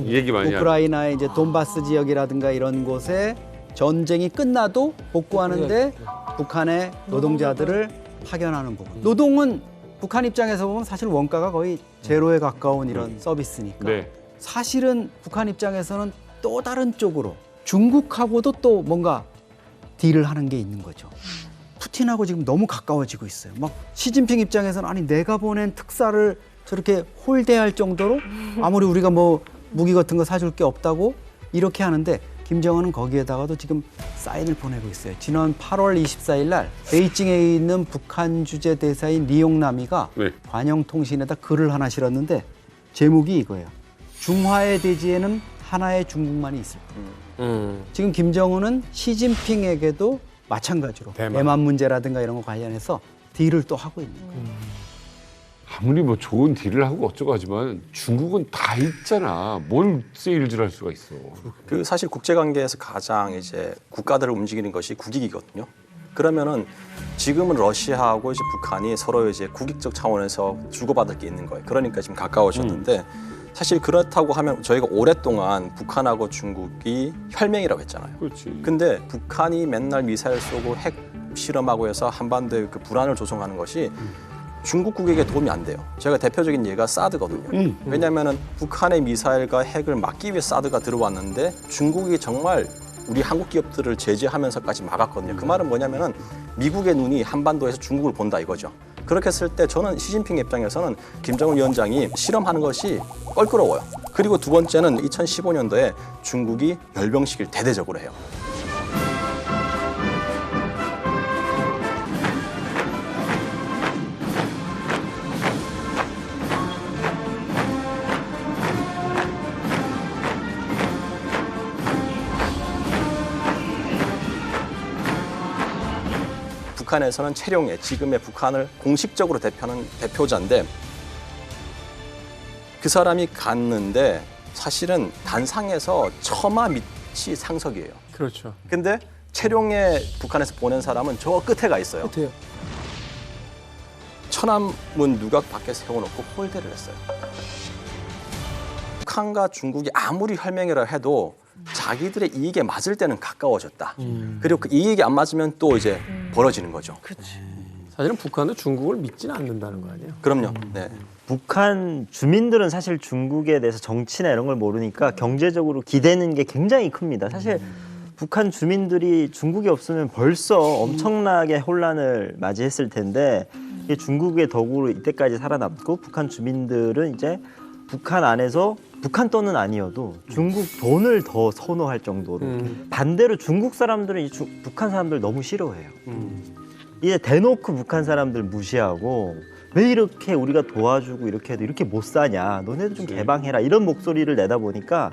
이 얘기 많이 하죠. 우크라이나의 이제 돈바스 지역이라든가 이런 곳에 전쟁이 끝나도 복구하는데 북한의 노동자들을 파견하는 부분. 노동은 북한 입장에서 보면 사실 원가가 거의 제로에 가까운 이런 서비스니까 네. 사실은 북한 입장에서는 또 다른 쪽으로 중국하고도 또 뭔가 딜을 하는 게 있는 거죠. 푸틴하고 지금 너무 가까워지고 있어요. 막 시진핑 입장에서는 아니 내가 보낸 특사를 저렇게 홀대할 정도로 아무리 우리가 뭐 무기 같은 거 사줄 게 없다고 이렇게 하는데 김정은은 거기에다가도 지금 사인을 보내고 있어요. 지난 8월 24일 날 베이징에 있는 북한 주재 대사인 리용남이가 네. 관영통신에다 글을 하나 실었는데 제목이 이거예요. 중화의 대지에는 하나의 중국만이 있을 뿐. 지금 김정은은 시진핑에게도 마찬가지로 대만 문제라든가 이런 거 관련해서 딜을 또 하고 있는 거예요. 아무리 뭐 좋은 딜을 하고 어쩌고 하지만 중국은 다 있잖아. 뭘 세일즈를 할 수가 있어. 그 사실 국제관계에서 가장 이제 국가들을 움직이는 것이 국익이거든요. 그러면은 지금은 러시아하고 이제 북한이 서로 이제 국익적 차원에서 주고받을 게 있는 거예요. 그러니까 지금 가까워졌는데 사실 그렇다고 하면 저희가 오랫동안 북한하고 중국이 혈맹이라고 했잖아요. 그렇지. 근데 북한이 맨날 미사일 쏘고 핵 실험하고 해서 한반도에 그 불안을 조성하는 것이 중국 국익에 도움이 안 돼요. 제가 대표적인 예가 사드거든요. 왜냐하면 북한의 미사일과 핵을 막기 위해 사드가 들어왔는데 중국이 정말 우리 한국 기업들을 제재하면서까지 막았거든요. 그 말은 뭐냐면은 미국의 눈이 한반도에서 중국을 본다 이거죠. 그렇게 했을 때 저는 시진핑 입장에서는 김정은 위원장이 실험하는 것이 껄끄러워요. 그리고 두 번째는 2015년도에 중국이 열병식을 대대적으로 해요. 북한에서는 최룡해, 지금의 북한을 공식적으로 대표하는 대표자인데 그 사람이 갔는데 사실은 단상에서 처마 밑이 상석이에요. 그렇죠. 근데 최룡해 북한에서 보낸 사람은 저 끝에 가 있어요. 끝에요. 천안문 누각 밖에 세워놓고 홀대를 했어요. 북한과 중국이 아무리 혈맹이라 해도 자기들의 이익에 맞을 때는 가까워졌다. 그리고 그 이익이 안 맞으면 또 이제 벌어지는 거죠. 사실은 북한도 중국을 믿지는 않는다는 거 아니에요? 그럼요. 네. 북한 주민들은 사실 중국에 대해서 정치나 이런 걸 모르니까 경제적으로 기대는 게 굉장히 큽니다. 사실 북한 주민들이 중국이 없으면 벌써 엄청나게 혼란을 맞이했을 텐데 이게 중국의 덕으로 이때까지 살아남고 북한 주민들은 이제 북한 안에서 북한 돈은 아니어도 중국 돈을 더 선호할 정도로 반대로 중국 사람들은 북한 사람들 너무 싫어해요. 이제 대놓고 북한 사람들 무시하고 왜 이렇게 우리가 도와주고 이렇게 해도 이렇게 못 사냐, 너네도 좀 개방해라 이런 목소리를 내다 보니까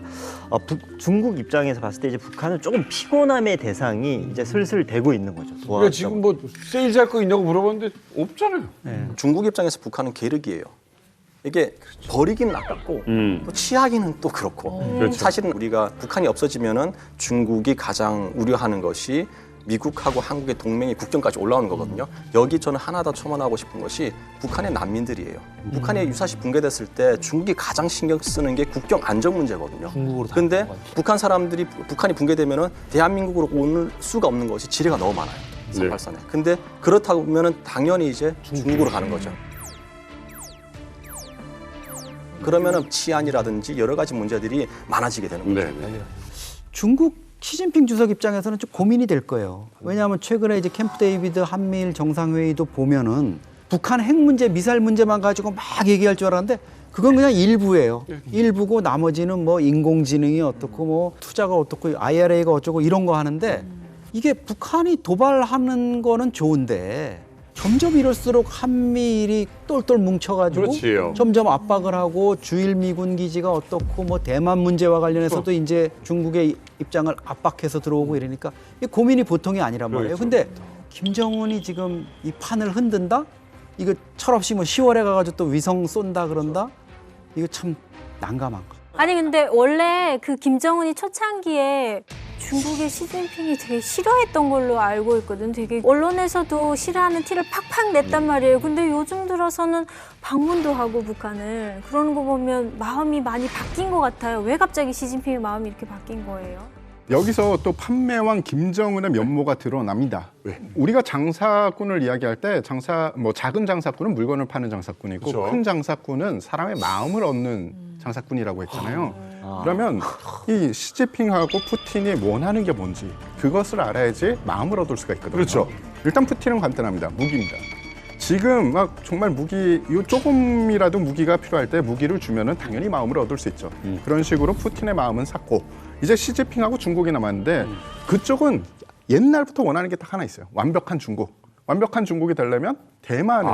중국 입장에서 봤을 때 이제 북한은 조금 피곤함의 대상이 이제 슬슬 되고 있는 거죠. 그러니까 지금 뭐 세일즈 할 거 있냐고 물어봤는데 없잖아요. 중국 입장에서 북한은 계륵이에요. 이게 버리기는 아깝고 또 취하기는 또 그렇고 그렇죠. 사실은 우리가 북한이 없어지면은 중국이 가장 우려하는 것이 미국하고 한국의 동맹이 국경까지 올라오는 거거든요. 여기 저는 하나 더 첨언하고 싶은 것이 북한의 난민들이에요. 북한이 유사시 붕괴됐을 때 중국이 가장 신경 쓰는 게 국경 안전 문제거든요. 그런데 북한 사람들이 북한이 붕괴되면은 대한민국으로 올 수가 없는 것이 지뢰가 너무 많아요. 38선에. 근데 그렇다고 보면은 당연히 이제 중국으로 가는 거죠. 그러면은 치안이라든지 여러 가지 문제들이 많아지게 되는 거죠. 중국 시진핑 주석 입장에서는 좀 고민이 될 거예요. 왜냐하면 최근에 이제 캠프 데이비드 한미일 정상회의도 보면은 북한 핵 문제, 미사일 문제만 가지고 막 얘기할 줄 알았는데 그건 그냥 일부예요. 일부고 나머지는 뭐 인공지능이 어떻고 뭐 투자가 어떻고 IRA가 어쩌고 이런 거 하는데 이게 북한이 도발하는 거는 좋은데 점점 이럴수록 한미일이 똘똘 뭉쳐가지고 그렇지요. 점점 압박을 하고 주일 미군 기지가 어떻고 뭐 대만 문제와 관련해서도 이제 중국의 입장을 압박해서 들어오고 이러니까 이 고민이 보통이 아니란 말이에요. 근데 김정은이 지금 이 판을 흔든다? 이거 철없이 뭐 10월에 가가지고 또 위성 쏜다 그런다? 이거 참 난감한 거. 아니 근데 원래 그 김정은이 초창기에 중국의 시진핑이 되게 싫어했던 걸로 알고 있거든. 되게 언론에서도 싫어하는 티를 팍팍 냈단 말이에요. 근데 요즘 들어서는 방문도 하고 북한을 그러는 거 보면 마음이 많이 바뀐 것 같아요. 왜 갑자기 시진핑의 마음이 이렇게 바뀐 거예요? 여기서 또 판매왕 김정은의 면모가 드러납니다. 우리가 장사꾼을 이야기할 때 작은 장사꾼은 물건을 파는 장사꾼이고 그렇죠. 큰 장사꾼은 사람의 마음을 얻는 장사꾼이라고 했잖아요. 그러면 이 시진핑하고 푸틴이 원하는 게 뭔지 그것을 알아야지 마음을 얻을 수가 있거든요. 그렇죠. 일단 푸틴은 간단합니다. 무기입니다. 지금 막 정말 조금이라도 무기가 필요할 때 무기를 주면은 당연히 마음을 얻을 수 있죠. 그런 식으로 푸틴의 마음은 샀고 이제 시진핑하고 중국이 남았는데 그쪽은 옛날부터 원하는 게 딱 하나 있어요. 완벽한 중국. 완벽한 중국이 되려면 대만을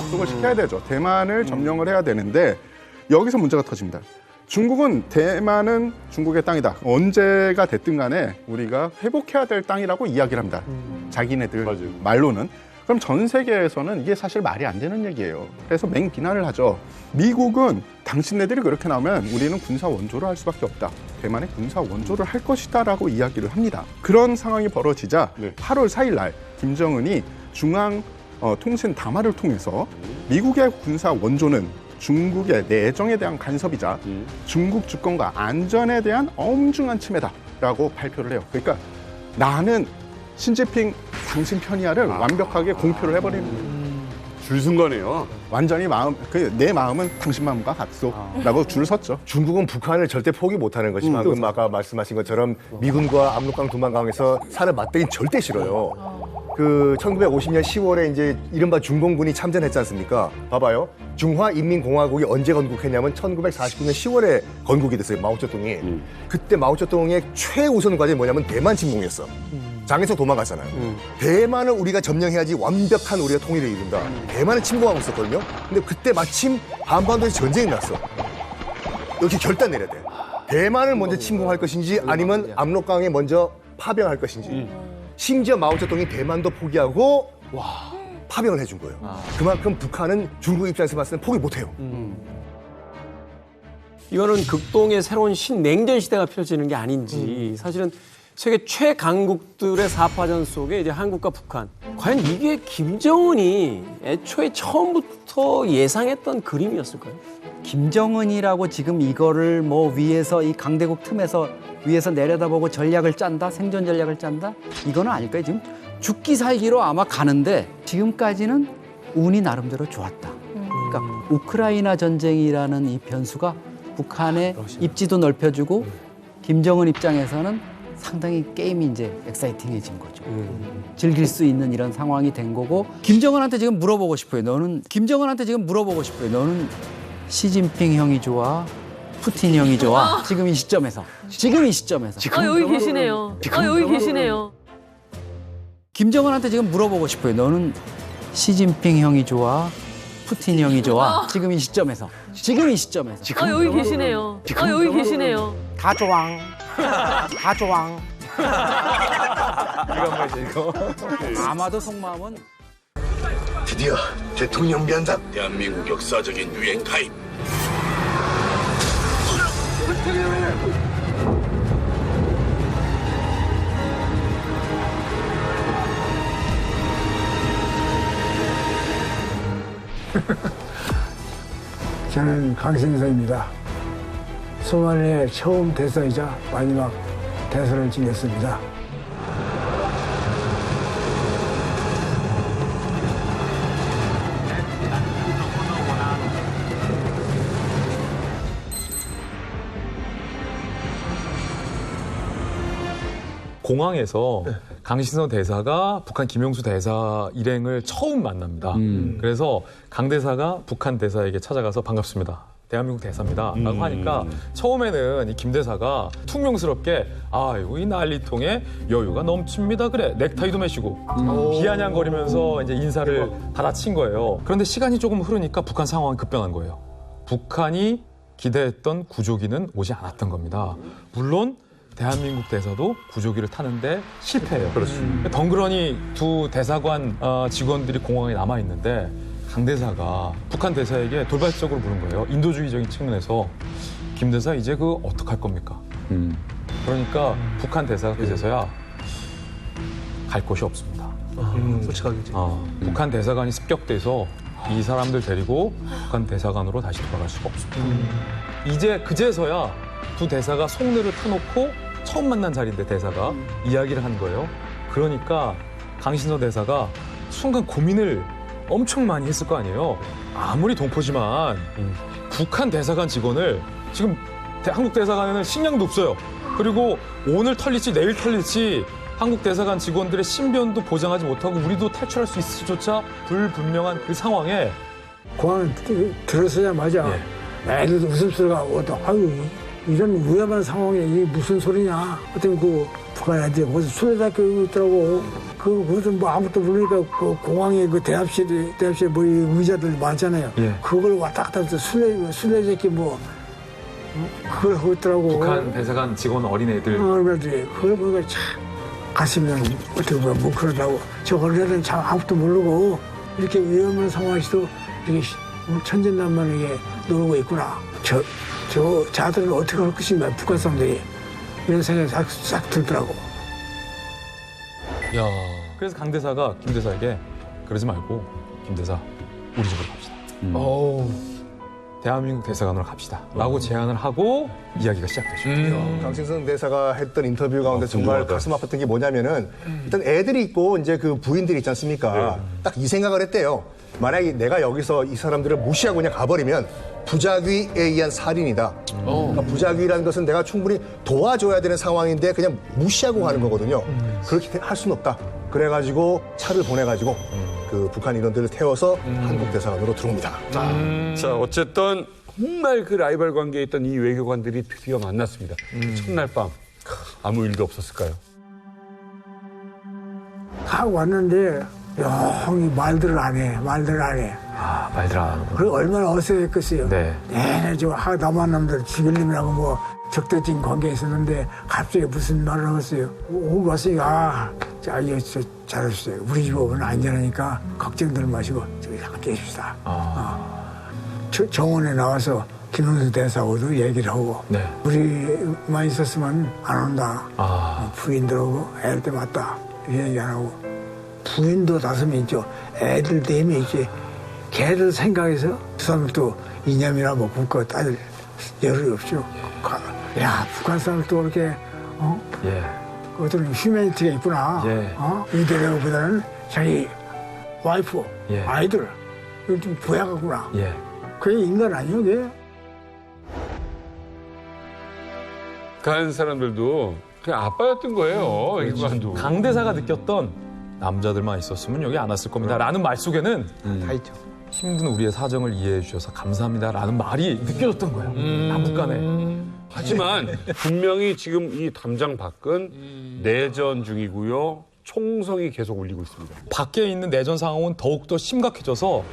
그걸 시켜야 되죠. 대만을 점령을 해야 되는데 여기서 문제가 터집니다. 대만은 중국의 땅이다. 언제가 됐든 간에 우리가 회복해야 될 땅이라고 이야기를 합니다. 자기네들 말로는. 그럼 전 세계에서는 이게 사실 말이 안 되는 얘기예요. 그래서 맹비난을 하죠. 미국은 당신네들이 그렇게 나오면 우리는 군사 원조를 할 수밖에 없다. 대만에 군사 원조를 할 것이다 라고 이야기를 합니다. 그런 상황이 벌어지자 8월 4일 날 김정은이 중앙 통신 담화를 통해서 미국의 군사 원조는 중국의 내정에 대한 간섭이자 중국 주권과 안전에 대한 엄중한 침해다라고 발표를 해요. 그러니까 나는 시진핑 당신 편이야를 완벽하게 공표를 해버리는 거예요. 줄 쓴 거네요. 완전히 내 마음은 당신 마음과 같소라고 줄을 섰죠. 중국은 북한을 절대 포기 못하는 것이 방금 아까 말씀하신 것처럼 미군과 압록강 두만강에서 살을 맞대긴 절대 싫어요. 그 1950년 10월에 이제 이른바 중공군이 참전했지 않습니까? 봐봐요. 중화인민공화국이 언제 건국했냐면 1949년 10월에 건국이 됐어요. 마오쩌둥이. 그때 마오쩌둥의 최우선 과제는 뭐냐면 대만 침공이었어. 장에서 도망갔잖아요. 대만을 우리가 점령해야지 완벽한 우리가 통일을 이룬다. 대만을 침공하고 있었거든요. 근데 그때 마침 한반도에서 전쟁이 났어. 여기 결단 내려야 돼. 대만을 먼저 침공할 것인지 아니면 압록강에 먼저 파병할 것인지. 심지어 마오쩌둥이 대만도 포기하고 파병을 해준 거예요. 그만큼 북한은 중국 입장에서 봤을 때 포기 못해요. 이거는 극동의 새로운 신냉전 시대가 펼치는 게 아닌지 사실은 세계 최강국들의 사파전 속에 이제 한국과 북한 과연 이게 김정은이 애초에 처음부터 예상했던 그림이었을까요? 김정은이라고 지금 이거를 뭐 위에서 이 강대국 틈에서 위에서 내려다보고 전략을 짠다? 생존 전략을 짠다? 이거는 아닐까요? 지금 죽기 살기로 아마 가는데 지금까지는 운이 나름대로 좋았다. 그러니까 우크라이나 전쟁이라는 이 변수가 북한의 입지도 넓혀주고 김정은 입장에서는 상당히 게임이 이제 엑사이팅해진 거죠. 즐길 수 있는 이런 상황이 된 거고 김정은한테 지금 물어보고 싶어요. 너는 시진핑 형이 좋아? 푸틴 형이 좋아? 지금 이 시점에서. 여기 계시네요. 여기 계시네요. 김정은한테 지금 물어보고 싶어요. 너는 시진핑 형이 좋아? 푸틴 형이 좋아? 지금 이 시점에서. 여기 계시네요. 여기 계시네요. 다 좋아. 다 좋아. 이거. 아마도 속마음은 드디어 대통령 면담 대한민국 역사적인 유행 가입. 저는 강신서입니다. 소만의 처음 대사이자 마지막 대사를 지냈습니다. 공항에서 강신서 대사가 북한 김용수 대사 일행을 처음 만납니다. 그래서 강 대사가 북한 대사에게 찾아가서 반갑습니다. 대한민국 대사입니다. 라고 하니까 처음에는 이 김 대사가 퉁명스럽게 아이고 이 난리통에 여유가 넘칩니다. 그래 넥타이도 매시고 비아냥거리면서 이제 인사를 받아친 거예요. 그런데 시간이 조금 흐르니까 북한 상황이 급변한 거예요. 북한이 기대했던 구조기는 오지 않았던 겁니다. 물론 대한민국 대사도 구조기를 타는데 실패해요. 덩그러니 두 대사관 직원들이 공항에 남아 있는데 강 대사가 북한 대사에게 돌발적으로 물은 거예요. 인도주의적인 측면에서 김 대사 이제 어떡할 겁니까? 그러니까 북한 대사가 그제서야 갈 곳이 없습니다. 솔직하게. 북한 대사관이 습격돼서 이 사람들 데리고 북한 대사관으로 다시 돌아갈 수가 없습니다. 이제 그제서야 두 대사가 속내를 터놓고 처음 만난 자리인데 대사가 이야기를 한 거예요. 그러니까 강신석 대사가 순간 고민을 엄청 많이 했을 거 아니에요. 아무리 동포지만 북한 대사관 직원을 지금 한국 대사관에는 식량도 없어요. 그리고 오늘 털릴지 내일 털릴지 한국 대사관 직원들의 신변도 보장하지 못하고 우리도 탈출할 수 있을지조차 불분명한 그 상황에 공항에 들어서자마자 애들도 웃음소리가 아유 이런 위험한 상황에 이게 무슨 소리냐. 어떤 그 북한 애들이 거기서 술에다 껴고 있더라고. 그것은 뭐 아무것도 모르니까 그 공항에 그 대합실에 뭐 의자들 많잖아요. 그걸 왔다 갔다 해서 술래새끼 뭐 그걸 하고 있더라고. 북한 대사관 직원 어린애들. 어린애들이 그걸 보니까 참 가슴이 어떻게 보면 뭉클하다고. 저 어린애들은 참 아무것도 모르고 이렇게 위험한 상황에서도 이렇게 천진난만하게 놀고 있구나. 저 자들은 어떻게 할 것인가 북한 사람들이 이런 생각이 싹 들더라고. 야. 그래서 강 대사가 김 대사에게 그러지 말고 김 대사 우리 집으로 갑시다. 대한민국 대사관으로 갑시다. 라고 제안을 하고 이야기가 시작되죠. 강신석 대사가 했던 인터뷰 가운데 정말 가슴 아팠던 게 뭐냐면은 일단 애들이 있고 이제 그 부인들이 있지 않습니까? 딱 이 생각을 했대요. 만약에 내가 여기서 이 사람들을 무시하고 그냥 가버리면 부작위에 의한 살인이다. 그러니까 부작위라는 것은 내가 충분히 도와줘야 되는 상황인데 그냥 무시하고 가는 거거든요. 그렇게 할 수는 없다. 그래가지고 차를 보내가지고 그 북한 인원들을 태워서 한국 대사관으로 들어옵니다. 자, 어쨌든 정말 그 라이벌 관계에 있던 이 외교관들이 드디어 만났습니다. 첫날 밤 아무 일도 없었을까요? 다 왔는데 형이 말들을 안 해. 말들 안 하고. 그리고 얼마나 어색했겠어요. 내내 저 남한 놈들 죽일놈이라고 뭐 적대적인 관계에 있었는데 갑자기 무슨 말을 하겠어요. 오고 왔으니까 이거 잘하셨어요. 우리 집 오면 안전하니까 걱정들 마시고 저기 함께 해줍시다. 정원에 나와서 김영수 대사하고도 얘기를 하고 우리만 있었으면 안 온다. 부인들하고 애들 맞다. 이렇게 얘기 안 하고. 부인도 5명 있죠. 애들 4명 있지. 걔들 생각해서 그 사람들도 이념이나 뭐 국가 따질 여력이 없죠. 야, 북한 사람들도 이렇게 어떤 휴머니티가 있구나. 이대로보다는 자기 와이프, 아이들 이걸 좀 보약하구나. 그게 인간 아니에요, 그게? 간 사람들도 그냥 아빠였던 거예요. 외교관도. 강 대사가 느꼈던 남자들만 있었으면 여기 안 왔을 겁니다. 라는 말 속에는 다 있죠. 힘든 우리의 사정을 이해해 주셔서 감사합니다. 라는 말이 느껴졌던 거예요. 남북 간에. 하지만 분명히 지금 이 담장 밖은 내전 중이고요. 총성이 계속 울리고 있습니다. 밖에 있는 내전 상황은 더욱더 심각해져서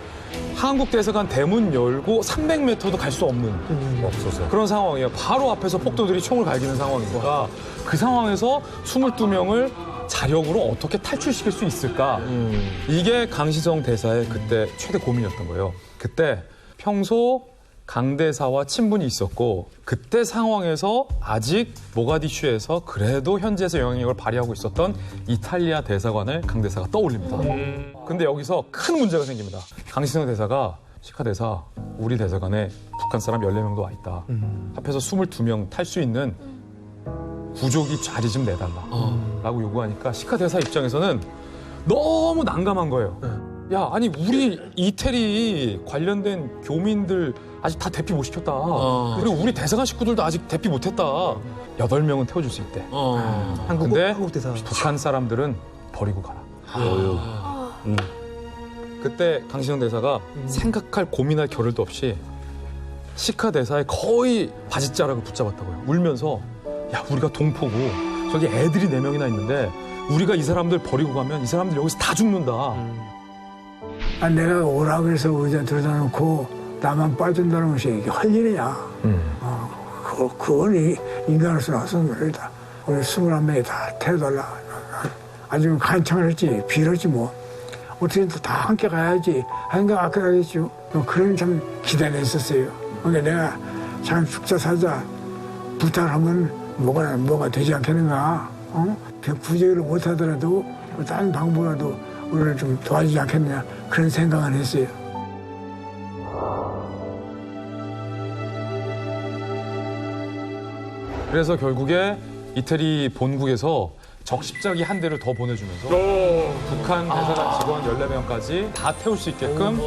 한국 대사관 대문 열고 300m도 갈 수 없는 없어서 그런 상황이에요. 바로 앞에서 폭도들이 총을 갈기는 상황이니까 그 상황에서 22명을 자력으로 어떻게 탈출시킬 수 있을까? 이게 강신석 대사의 그때 최대 고민이었던 거예요. 그때 평소 강 대사와 친분이 있었고 그때 상황에서 아직 모가디슈에서 그래도 현지에서 영향력을 발휘하고 있었던 이탈리아 대사관을 강 대사가 떠올립니다. 근데 여기서 큰 문제가 생깁니다. 강신석 대사가 시카 대사, 우리 대사관에 북한 사람 14명도 와 있다. 합해서 22명 탈 수 있는 부족이 자리 좀 내달라 라고 요구하니까 시카 대사 입장에서는 너무 난감한 거예요. 야, 아니 우리 이태리 관련된 교민들 아직 다 대피 못 시켰다. 그리고 우리 대사관 식구들도 아직 대피 못했다. 8명은 태워줄 수 있대. 근데 북한 사람들은 버리고 가라. 그때 강신석 대사가 생각할 고민할 겨를도 없이 시카 대사의 거의 바짓자락을 붙잡았다고요. 울면서 야, 우리가 동포고 저기 애들이 4명이나 있는데 우리가 이 사람들 버리고 가면 이 사람들 여기서 다 죽는다. 내가 오라고 해서 의자 들여다 놓고 나만 빠진다는 것이 이게 할 일이냐. 그건 인간으로서 나서는 일이다. 우리 21명이 다 태워달라. 아주 간청을 했지, 빌었지 뭐. 어떻게든 다 함께 가야지. 함께 가야겠죠. 그런 참 기대를 했었어요. 그러니까 내가 참 죽자 살자 부탁하면 뭐가 되지 않겠는가? 부재를 못하더라도 다른 방법으로도 우리를 좀 도와주지 않겠느냐 그런 생각을 했어요. 그래서 결국에 이태리 본국에서 적십자기 한 대를 더 보내주면서 북한 대사관 직원 14명까지 다 태울 수 있게끔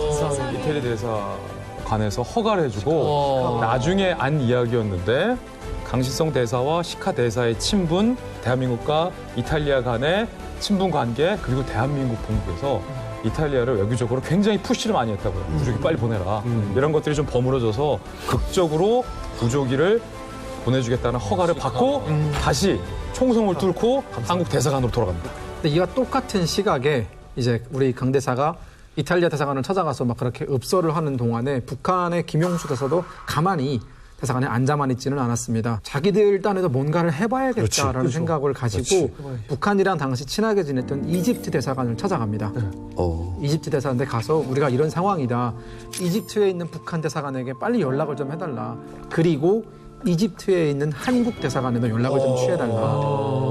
이태리 대사관에서 허가를 해주고 나중에 안 이야기였는데 강신성 대사와 시카 대사의 친분, 대한민국과 이탈리아 간의 친분 관계, 그리고 대한민국 본국에서 이탈리아를 외교적으로 굉장히 푸시를 많이 했다고요. 부족이 빨리 보내라. 이런 것들이 좀 버무려져서 극적으로 부족이를 보내주겠다는 허가를 받고 다시 총성을 뚫고 한국 대사관으로 돌아갑니다. 근데 이와 똑같은 시각에 이제 우리 강 대사가 이탈리아 대사관을 찾아가서 막 그렇게 읍설을 하는 동안에 북한의 김용수 대사도 가만히 대사관에 앉아만 있지는 않았습니다. 자기들 딴에도 뭔가를 해봐야겠다라는 그렇지. 생각을 가지고 북한이랑 당시 친하게 지냈던 이집트 대사관을 찾아갑니다. 이집트 대사관에 가서 우리가 이런 상황이다. 이집트에 있는 북한 대사관에게 빨리 연락을 좀 해달라. 그리고 이집트에 있는 한국 대사관에도 연락을 좀 취해달라.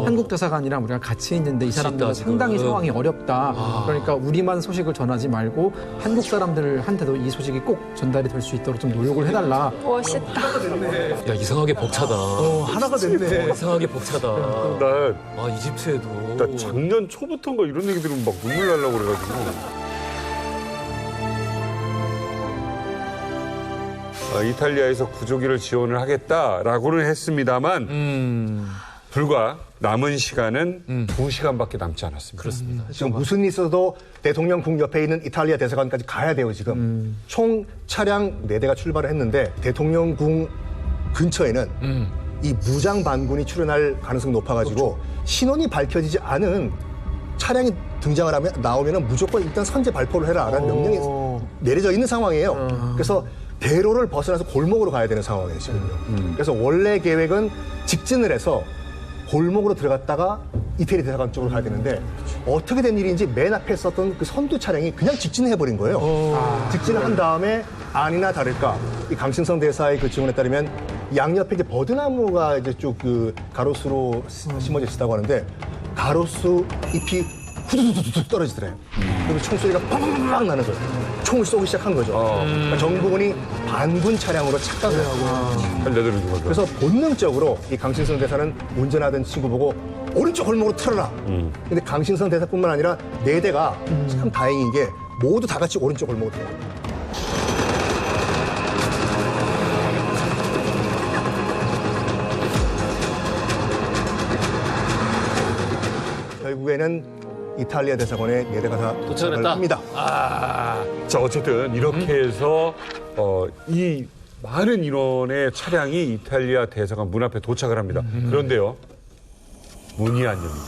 한국 대사관이랑 우리가 같이 있는데 이 사람들은 상당히 상황이 어렵다. 그러니까 우리만 소식을 전하지 말고 한국 사람들한테도 이 소식이 꼭 전달이 될 수 있도록 좀 노력을 해달라. 멋있다. 야, 이상하게 벅차다. 하나가 됐네. 이상하게 벅차다. 나 이집트에도. 나 작년 초부터인가 이런 얘기 들으면 막 눈물 나려고 그래가지고. 이탈리아에서 구조기를 지원을 하겠다라고는 했습니다만 불과 남은 시간은 2시간밖에 남지 않았습니다. 그렇습니다. 지금 무슨 일 있어도 대통령궁 옆에 있는 이탈리아 대사관까지 가야 돼요, 지금. 총 차량 4대가 출발을 했는데 대통령궁 근처에는 이 무장 반군이 출현할 가능성이 높아가지고 신원이 밝혀지지 않은 차량이 등장을 하면 나오면 무조건 일단 선제 발포를 해라라는 명령이 내려져 있는 상황이에요. 그래서 대로를 벗어나서 골목으로 가야 되는 상황이에요, 지금요. 그래서 원래 계획은 직진을 해서 골목으로 들어갔다가 이태리 대사관 쪽으로 가야 되는데 어떻게 된 일인지 맨 앞에 있었던 그 선두 차량이 그냥 직진해버린 거예요. 직진을 한 다음에 아니나 다를까 이 강신성 대사의 그 증언에 따르면 양옆에 이제 버드나무가 이제 쭉 그 가로수로 심어져 있었다고 하는데 가로수 잎이 후두두두두 떨어지더래요. 그리고 총소리가 팍팍 나는 거예요. 총을 쏘기 시작한 거죠. 그러니까 정부군이 반군 차량으로 착각을 하고 그래서 본능적으로 이 강신성 대사는 운전하던 친구 보고 오른쪽 골목으로 틀어라. 근데 강신성 대사뿐만 아니라 4대가 참 다행인 게 모두 다 같이 오른쪽 골목으로 들어갑니다. 결국에는 이탈리아 대사관에 4대가 다 도착을 합니다. 자, 어쨌든 이렇게 해서 이 많은 인원의 차량이 이탈리아 대사관 문 앞에 도착을 합니다. 그런데요, 문이 안 열립니다.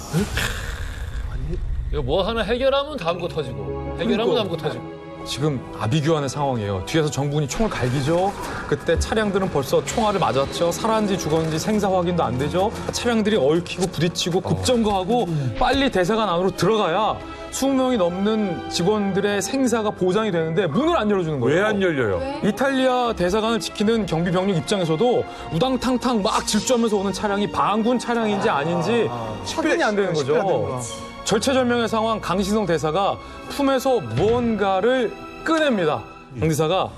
이거 뭐 하나 해결하면 다음 거 터지고, 해결하면 다음 거 터지고. 지금 아비규환의 상황이에요. 뒤에서 정부군이 총을 갈기죠. 그때 차량들은 벌써 총알을 맞았죠. 살았는지 죽었는지 생사 확인도 안 되죠. 차량들이 얽히고 부딪히고 급정거하고 빨리 대사관 안으로 들어가야 20명이 넘는 직원들의 생사가 보장이 되는데 문을 안 열어주는 거예요. 왜 안 열려요? 이탈리아 대사관을 지키는 경비 병력 입장에서도 우당탕탕 막 질주하면서 오는 차량이 반군 차량인지 아닌지 확인이 안 되는 거죠. 절체절명의 상황, 강신성 대사가 품에서 무언가를 꺼냅니다. 강 대사가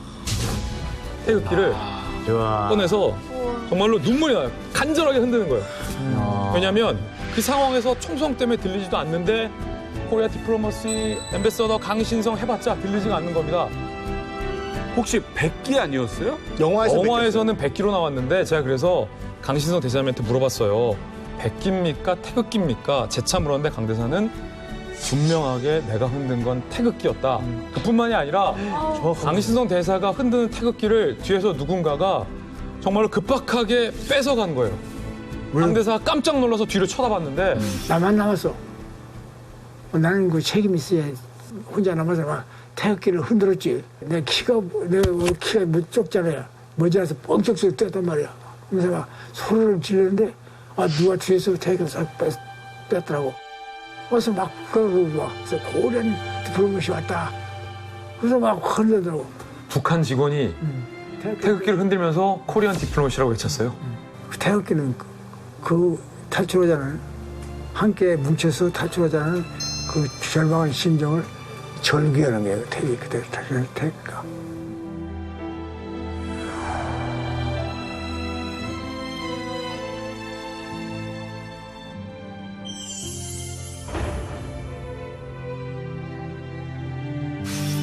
태극기를 꺼내서 정말로 눈물이 나요. 간절하게 흔드는 거예요. 왜냐하면 그 상황에서 총성 때문에 들리지도 않는데 코리아 디플로머시 앰베서더 강신성 해봤자 들리지가 않는 겁니다. 혹시 100기 아니었어요? 영화에서는 100기로 나왔는데 제가 그래서 강신성 대사님한테 물어봤어요. 100기입니까? 태극기입니까? 재차 물었는데 강 대사는 분명하게 내가 흔든 건 태극기였다. 그뿐만이 아니라 강신성 대사가 흔드는 태극기를 뒤에서 누군가가 정말로 급박하게 뺏어간 거예요. 강 대사가 깜짝 놀라서 뒤를 쳐다봤는데 나만 남았어. 나는 그 책임이 있어야 혼자 남아서 막 태극기를 흔들었지. 내 키가 몇 좁잖아요. 머지않아서 뻥쩍 뛰었단 말이야. 그래서 막 소리를 지르는데 누가 뒤에서 태극기를 싹 뺐더라고. 그래서 막 그러고 그래서 고련 디플로마시 왔다. 그래서 막 흔들더라고. 북한 직원이 태극기를 흔들면서 코리안 디플로마시라고 외쳤어요. 태극기는 그 탈출하자는 함께 뭉쳐서 탈출하자는 그 절망한 심정을 절규하는 게 테리 그대로 탈출할 테니까.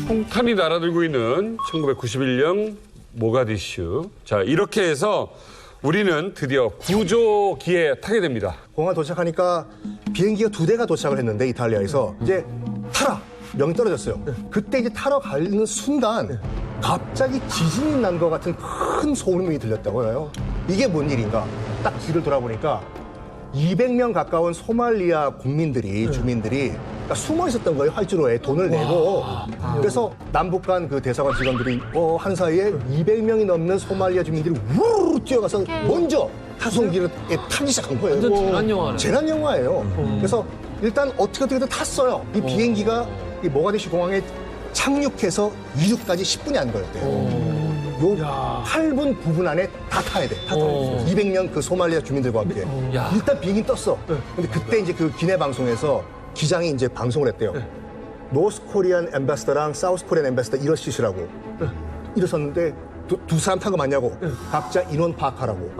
폭탄이 날아들고 있는 1991년 모가디슈. 자, 이렇게 해서 우리는 드디어 구조기에 타게 됩니다. 공항 도착하니까 비행기가 2대가 도착을 했는데 이탈리아에서 이제 타라! 명이 떨어졌어요. 그때 이제 타러 가는 순간 갑자기 지진이 난 것 같은 큰 소음이 들렸다고 해요. 이게 뭔 일인가? 딱 뒤를 돌아보니까 200명 가까운 소말리아 국민들이, 주민들이 숨어 있었던 거예요. 활주로에 돈을 내고. 그래서 남북 간 그 대사관 직원들이 한 사이에 200명이 넘는 소말리아 주민들이 우르르 뛰어가서 먼저 타송기를 타기 시작한 거예요. 완전 재난 영화네. 재난 영화예요. 그래서 일단 어떻게든 탔어요. 이 비행기가 이 모가디슈 공항에 착륙해서 이륙까지 10분이 안 걸렸대요. 요 8분 9분 안에 다 타야 돼. 다 타야 돼. 200명 그 소말리아 주민들과 함께. 일단 비행기 떴어. 근데 그때 이제 그 기내 방송에서 기장이 이제 방송을 했대요. 노스 코리안 엠베서더랑 사우스 코리안 엠베서더 이러시시라고. 이러셨는데 두 사람 탄 거 맞냐고. 각자 인원 파악하라고.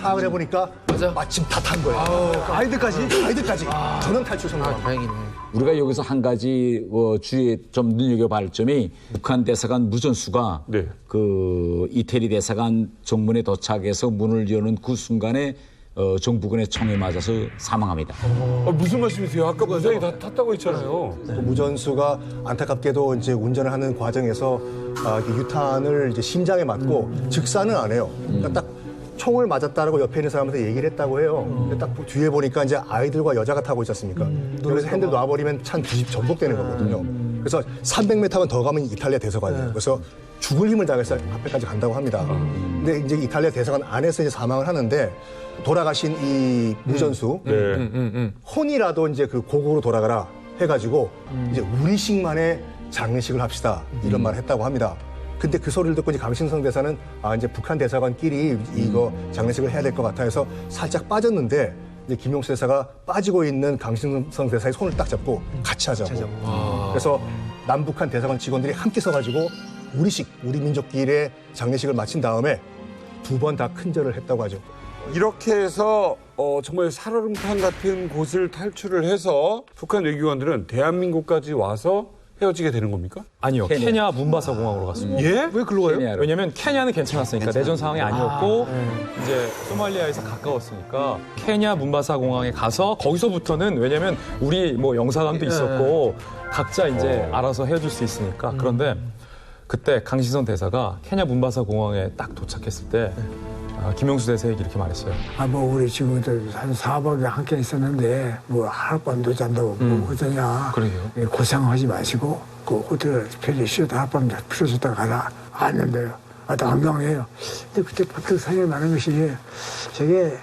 파악을 해보니까 마침 다 탄 거예요. 아이들까지? 아이들까지. 전원 탈출 성공한 다행이네. 우리가 여기서 한 가지 주의에 좀 눈여겨볼 점이 북한 대사관 무전수가 그 이태리 대사관 정문에 도착해서 문을 여는 그 순간에 정부군의 총에 맞아서 사망합니다. 무슨 말씀이세요? 아까 무전이 다 탔다고 했잖아요. 그 무전수가 안타깝게도 이제 운전을 하는 과정에서 유탄을 이제 심장에 맞고 즉사는 안 해요. 그러니까 딱 총을 맞았다라고 옆에 있는 사람한테 얘기를 했다고 해요. 근데 딱 뒤에 보니까 이제 아이들과 여자가 타고 있었습니까? 여기서 핸들 놔버리면 찬 전복되는 거거든요. 그래서 300m만 더 가면 이탈리아 대사관이에요. 그래서 죽을 힘을 다해서 앞에까지 간다고 합니다. 근데 이제 이탈리아 대사관 안에서 이제 사망을 하는데 돌아가신 이 무전수 혼이라도 이제 그 고국으로 돌아가라 해가지고 이제 우리식만의 장례식을 합시다 이런 말을 했다고 합니다. 근데 그 소리를 듣고 이제 강신성 대사는 이제 북한 대사관끼리 이거 장례식을 해야 될 것 같아 해서 살짝 빠졌는데 이제 김용수 대사가 빠지고 있는 강신성 대사의 손을 딱 잡고 같이 하자고. 그래서 남북한 대사관 직원들이 함께 서가지고 우리 민족끼리의 장례식을 마친 다음에 2번 다 큰절을 했다고 하죠. 이렇게 해서 정말 살얼음판 같은 곳을 탈출을 해서 북한 외교관들은 대한민국까지 와서 헤어지게 되는 겁니까? 아니요. 케냐 문바사 공항으로 갔습니다. 예? 왜 글로 가요? 왜냐면 케냐는 괜찮았으니까 내전 상황이 아니었고 이제 소말리아에서 가까웠으니까 케냐 문바사 공항에 가서 거기서부터는 왜냐면 우리 뭐 영사관도 있었고 각자 이제 알아서 헤어질 수 있으니까. 그런데 그때 강신성 대사가 케냐 문바사 공항에 딱 도착했을 때 김용수 대사에게 이렇게 말했어요. 우리 친구들 한 4박에 함께 있었는데 하룻밤도 잔다고 어떠냐. 그러게요. 고생하지 마시고 그 호텔 편히 쉬었다 하룻밤 풀어줬다 가라. 왔는데요. 당당해요. 근데 그때 퍼뜩 생각나는 것이 저게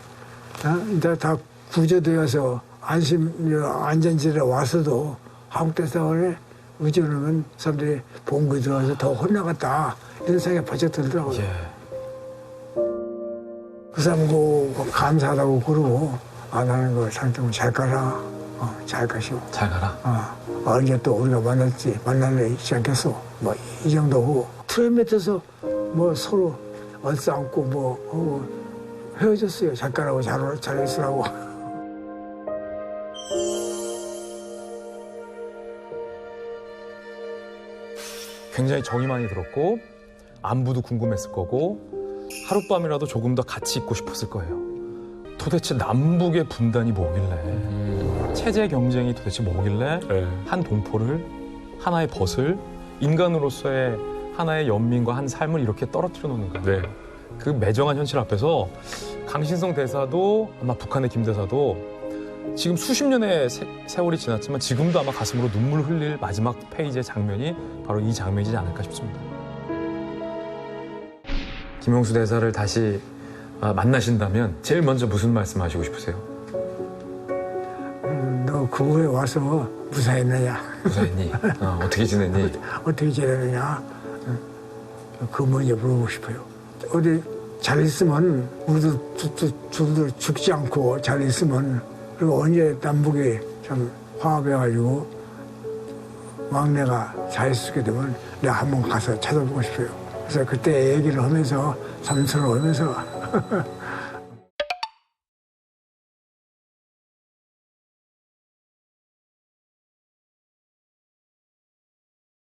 이제 다 구조되어서 안전지대 와서도 한국 대사관에 의존하면 사람들이 본국에 들어와서 더 혼나갔다. 이런 생각이 벌써 들더라고요. 그 사람 감사하다고 그러고 나는 그 상tem을 잘 가라. 잘 가시오. 잘 가라. 언제 또 우리가 만날래 있지 않겠소. 이 정도고 트램에서 서로 얼싸안고 헤어졌어요. 잘 가라고 잘 있으라고. 굉장히 정이 많이 들었고 안부도 궁금했을 거고 하룻밤이라도 조금 더 같이 있고 싶었을 거예요. 도대체 남북의 분단이 뭐길래 체제 경쟁이 도대체 뭐길래 한 동포를 하나의 벗을 인간으로서의 하나의 연민과 한 삶을 이렇게 떨어뜨려 놓는가. 그 매정한 현실 앞에서 강신성 대사도 아마 북한의 김 대사도 지금 수십 년의 세월이 지났지만 지금도 아마 가슴으로 눈물 흘릴 마지막 페이지의 장면이 바로 이 장면이지 않을까 싶습니다. 김용수 대사를 다시 만나신다면 제일 먼저 무슨 말씀 하시고 싶으세요? 너 그 후에 와서 무사했느냐? 무사했니? 어떻게 지냈니? 어떻게 지내느냐? 그 먼저 물어보고 싶어요. 어디 잘 있으면 우리도 둘도 죽지 않고 잘 있으면 그리고 언제 남북이 좀 화합해가지고 막내가 잘 있게 되면 내가 한번 가서 찾아보고 싶어요. 그래서 그때 얘기를 하면서 삼선을 하면서